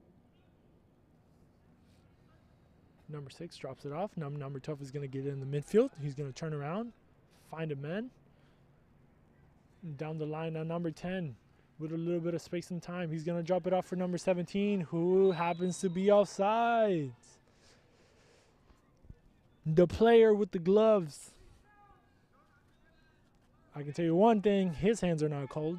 Number 6 drops it off. Number 12 is going to get in the midfield. He's going to turn around, find a man. Down the line now, number 10 with a little bit of space and time. He's going to drop it off for number 17, who happens to be offsides. The player with the gloves. I can tell you one thing, his hands are not cold.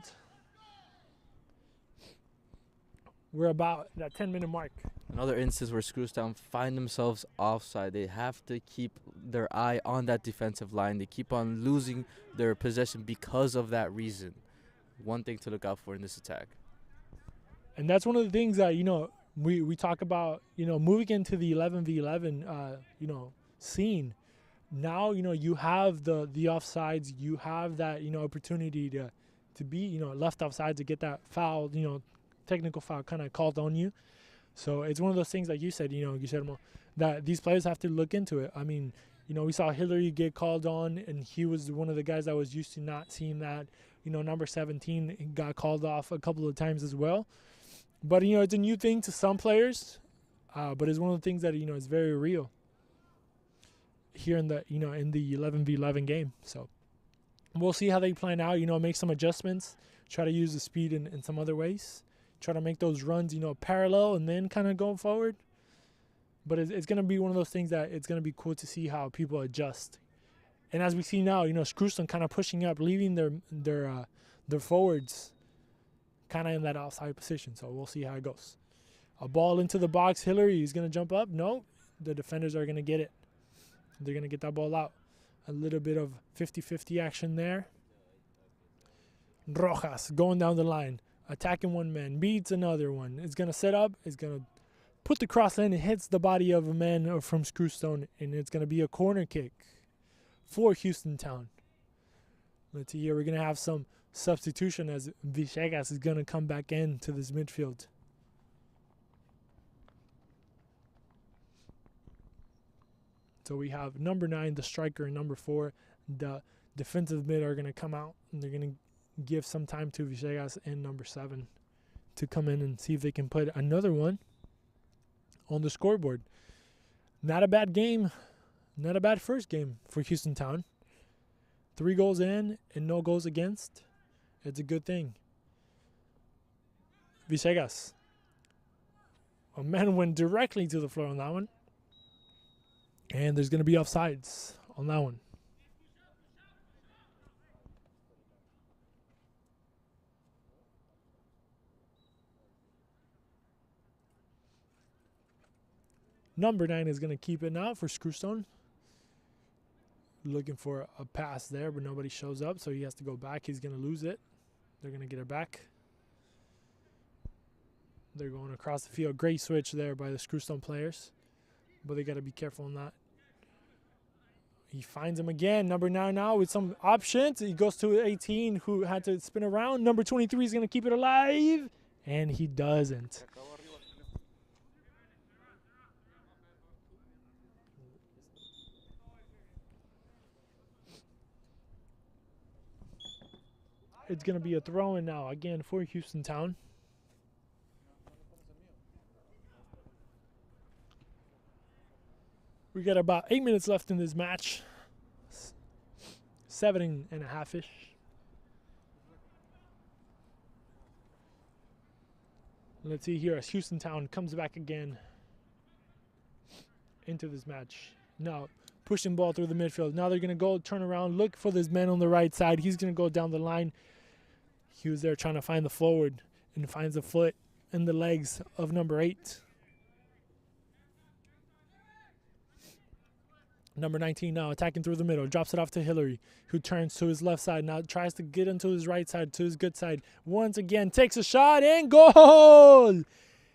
We're about that 10-minute mark. Another instance where Screwston find themselves offside. They have to keep their eye on that defensive line. They keep on losing their possession because of that reason. One thing to look out for in this attack. And that's one of the things that, we talk about, moving into the 11v11, scene. Now, you have the offsides. You have that, opportunity to be, left offside to get that foul, technical foul kind of called on you. So it's one of those things like you said, that these players have to look into it. I mean, we saw Hillary get called on, and he was one of the guys that was used to not seeing that. Number 17 got called off a couple of times as well. But, it's a new thing to some players, but it's one of the things that, is very real here in the, in the 11v11 game. So we'll see how they plan out, make some adjustments, try to use the speed in some other ways. Try to make those runs, parallel and then kind of going forward. But it's going to be one of those things that it's going to be cool to see how people adjust. And as we see now, Screwston kind of pushing up, leaving their forwards kind of in that outside position. So we'll see how it goes. A ball into the box. Hillary is going to jump up. No, the defenders are going to get it. They're going to get that ball out. A little bit of 50-50 action there. Rojas going down the line. Attacking one man, beats another one. It's going to set up. It's going to put the cross in. It hits the body of a man from Screwston, and it's going to be a corner kick for Houston Town. Let's see here. We're going to have some substitution as Villegas is going to come back into this midfield. So we have number 9, the striker, and number 4, the defensive mid are going to come out, and they're going to give some time to Villegas and number 7 to come in and see if they can put another one on the scoreboard. Not a bad game. Not a bad first game for Houston Town. 3 goals in and no goals against. It's a good thing. Villegas. A man went directly to the floor on that one. And there's going to be offsides on that one. Number 9 is going to keep it now for Screwston. Looking for a pass there, but nobody shows up, so he has to go back. He's going to lose it. They're going to get it back. They're going across the field. Great switch there by the Screwston players, but they got to be careful on that. He finds him again. Number 9 now with some options. He goes to 18, who had to spin around. Number 23 is going to keep it alive, and he doesn't. It's going to be a throw-in now, again, for Houston Town. We got about 8 minutes left in this match. 7.5-ish. Let's see here as Houston Town comes back again into this match. Now, pushing ball through the midfield. Now they're going to go turn around, look for this man on the right side. He's going to go down the line. He was there trying to find the forward and finds the foot and the legs of number 8. Number 19 now attacking through the middle. Drops it off to Hillary, who turns to his left side. Now tries to get into his right side, to his good side. Once again, takes a shot and goal!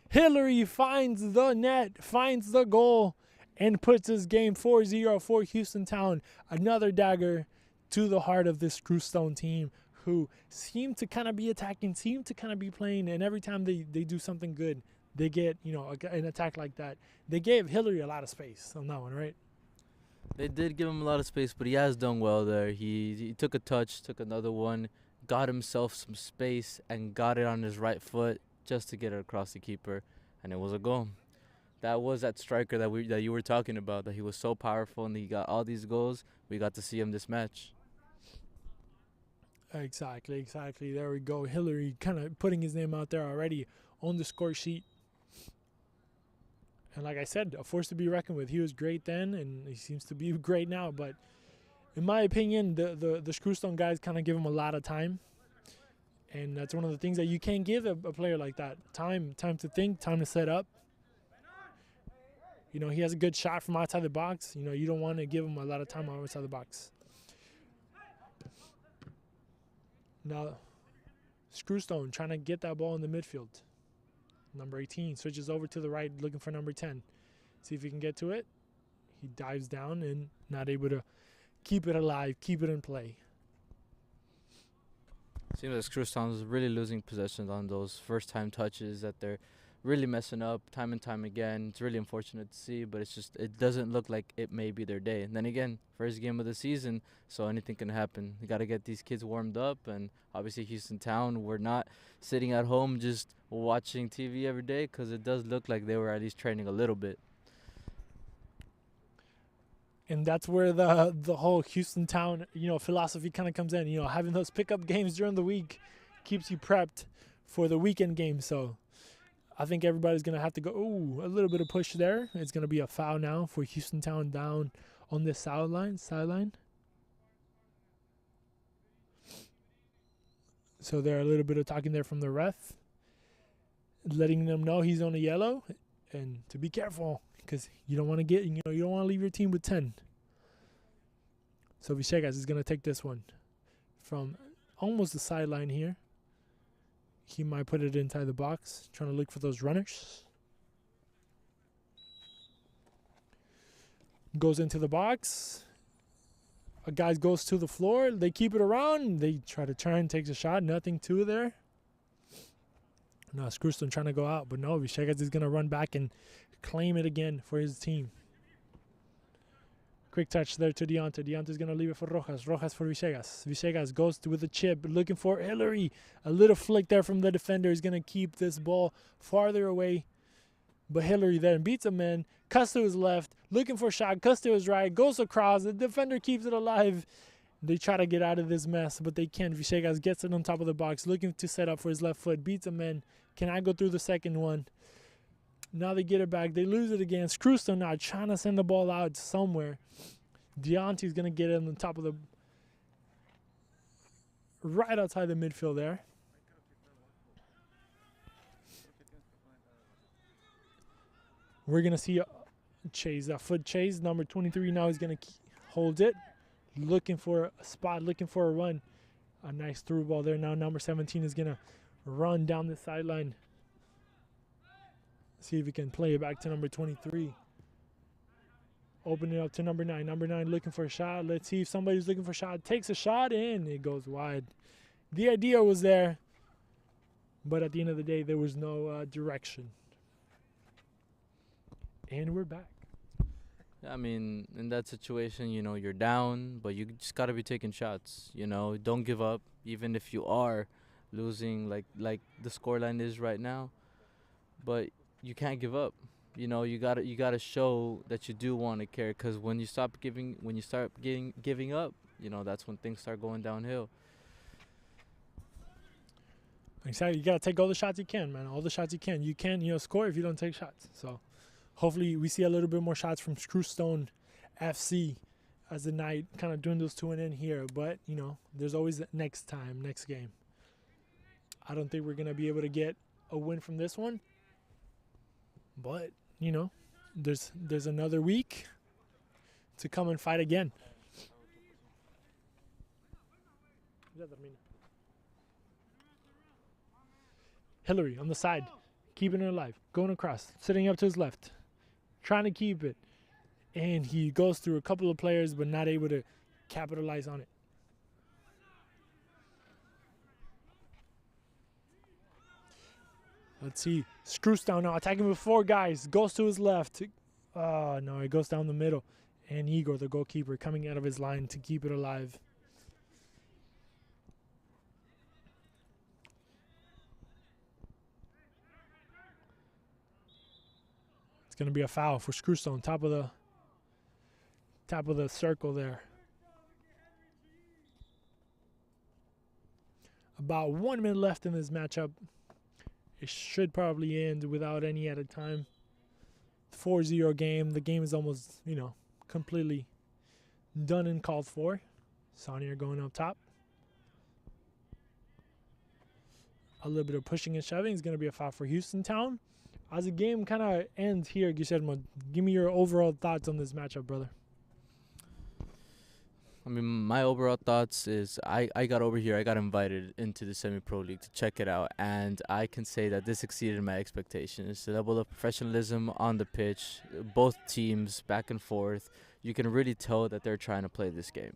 Hillary finds the net, finds the goal, and puts this game 4-0 for Houston Town. Another dagger to the heart of this Screwston team, who seem to kind of be attacking, seem to kind of be playing, and every time they do something good, they get, an attack like that. They gave Hillary a lot of space on that one, right? They did give him a lot of space, but he has done well there. He took a touch, took another one, got himself some space, and got it on his right foot just to get it across the keeper, and it was a goal. That was that striker that you were talking about, that he was so powerful and he got all these goals. We got to see him this match. Exactly. There we go. Hillary kind of putting his name out there already on the score sheet. And like I said, a force to be reckoned with. He was great then, and he seems to be great now. But in my opinion, the Screwston guys kind of give him a lot of time. And that's one of the things that you can't give a player like that. Time to think, time to set up. He has a good shot from outside the box. You don't want to give him a lot of time outside the box. Now, Screwston trying to get that ball in the midfield. Number 18 switches over to the right, looking for number 10. See if he can get to it. He dives down and not able to keep it alive, keep it in play. Seems like Screwston is really losing possession on those first-time touches, that they're really messing up time and time again. It's really unfortunate to see, but it doesn't look like it may be their day. And then again, first game of the season, so anything can happen. You got to get these kids warmed up, and obviously Houston Town, we're not sitting at home just watching TV every day, because it does look like they were at least training a little bit. And that's where the whole Houston Town, philosophy kind of comes in. Having those pickup games during the week keeps you prepped for the weekend game. So I think everybody's going to have to go, a little bit of push there. It's going to be a foul now for Houston Town down on this sideline. So there a little bit of talking there from the ref, letting them know he's on a yellow and to be careful, because you don't want to you don't want to leave your team with 10. So Villegas is going to take this one from almost the sideline here. He might put it inside the box, trying to look for those runners. Goes into the box. A guy goes to the floor. They keep it around. They try to turn, takes a shot. Nothing to there. Now Screwston trying to go out, but no, Villegas is going to run back and claim it again for his team. Quick touch there to Deonte. Deonte's going to leave it for Rojas. Rojas for Villegas. Villegas goes with the chip, looking for Hillary. A little flick there from the defender is going to keep this ball farther away. But Hillary then beats a man. Cuts to his left, looking for a shot. Cuts to his right, goes across. The defender keeps it alive. They try to get out of this mess, but they can't. Villegas gets it on top of the box, looking to set up for his left foot. Beats a man. Cannot go through the second one. Now they get it back. They lose it again. Screwston now trying to send the ball out somewhere. Deonte's going to get it on the top of the... right outside the midfield there. We're going to see a chase, a foot chase. Number 23 now is going to hold it. Looking for a spot, looking for a run. A nice through ball there. Now number 17 is going to run down the sideline. See if he can play it back to number 23. Open it up to number 9. Number 9 looking for a shot. Let's see if somebody's looking for a shot. Takes a shot and it goes wide. The idea was there, but at the end of the day, there was no direction. And we're back. I mean, in that situation, you're down, but you just got to be taking shots. Don't give up, even if you are losing like the scoreline is right now. But you can't give up. You gotta show that you do want to care, because when you start giving up, that's when things start going downhill. Exactly. You gotta take all the shots you can, man. All the shots you can. You can't, score if you don't take shots. So hopefully we see a little bit more shots from Screwston FC as the night kind of dwindles to an end here. But, there's always next time, next game. I don't think we're going to be able to get a win from this one. But, there's another week to come and fight again. Hillary on the side, keeping it alive, going across, sitting up to his left, trying to keep it. And he goes through a couple of players, but not able to capitalize on it. Let's see. Screwston now attacking with 4 guys. Goes to his left. Oh, no, he goes down the middle. And Igor, the goalkeeper, coming out of his line to keep it alive. It's going to be a foul for Screwston, top of the circle there. About 1 minute left in this matchup. It should probably end without any added time. 4-0 game. The game is almost, completely done and called for. Saunier going up top. A little bit of pushing and shoving is going to be a foul for Houston Town. As the game kind of ends here, Guillermo, give me your overall thoughts on this matchup, brother. I mean, my overall thoughts is I got over here. I got invited into the Semi-Pro League to check it out, and I can say that this exceeded my expectations. The level of professionalism on the pitch, both teams back and forth, you can really tell that they're trying to play this game.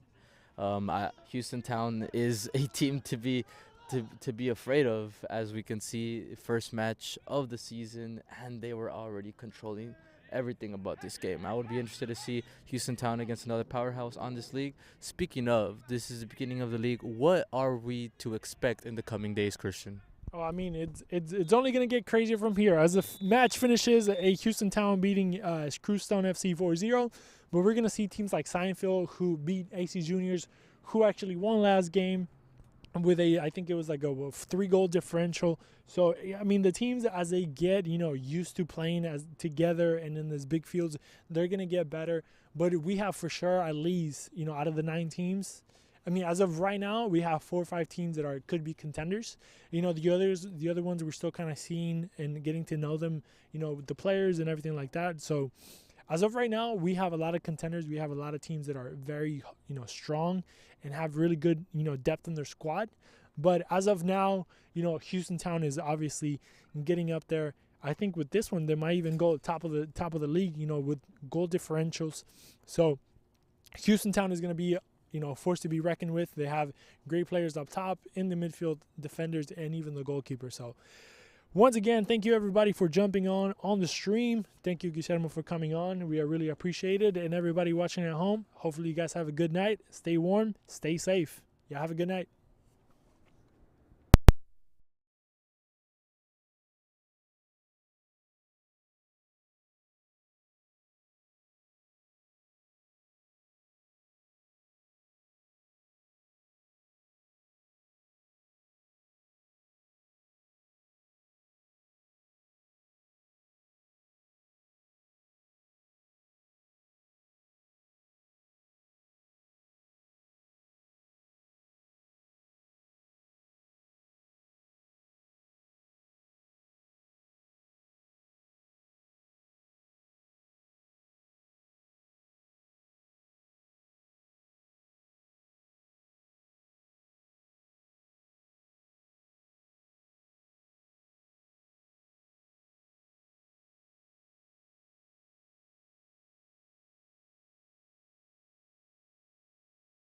Houston Town is a team to be afraid of, as we can see, first match of the season, and they were already controlling everything about this game. I would be interested to see Houston Town against another powerhouse on this league. Speaking of, this is the beginning of the league. What are we to expect in the coming days, Christian? Oh, I mean, it's only going to get crazier from here. As the match finishes, a Houston Town beating Screwston FC 4-0. But we're going to see teams like Seinfeld, who beat AC Juniors, who actually won last game with I think it was like a 3-goal differential. So, I mean, the teams, as they get, used to playing as together and in these big fields, they're going to get better. But we have for sure at least, out of the 9 teams, I mean, as of right now, we have 4 or 5 teams that could be contenders. The other ones we're still kind of seeing and getting to know them, the players and everything like that. So as of right now, we have a lot of contenders. We have a lot of teams that are very, strong and have really good, depth in their squad. But as of now, Houston Town is obviously getting up there. I think with this one, they might even go top of the league, with goal differentials. So Houston Town is going to be, forced to be reckoned with. They have great players up top, in the midfield, defenders, and even the goalkeeper. So once again, thank you everybody for jumping on the stream. Thank you, Guillermo, for coming on. We are really appreciated. And everybody watching at home, hopefully you guys have a good night. Stay warm, stay safe. Yeah, have a good night.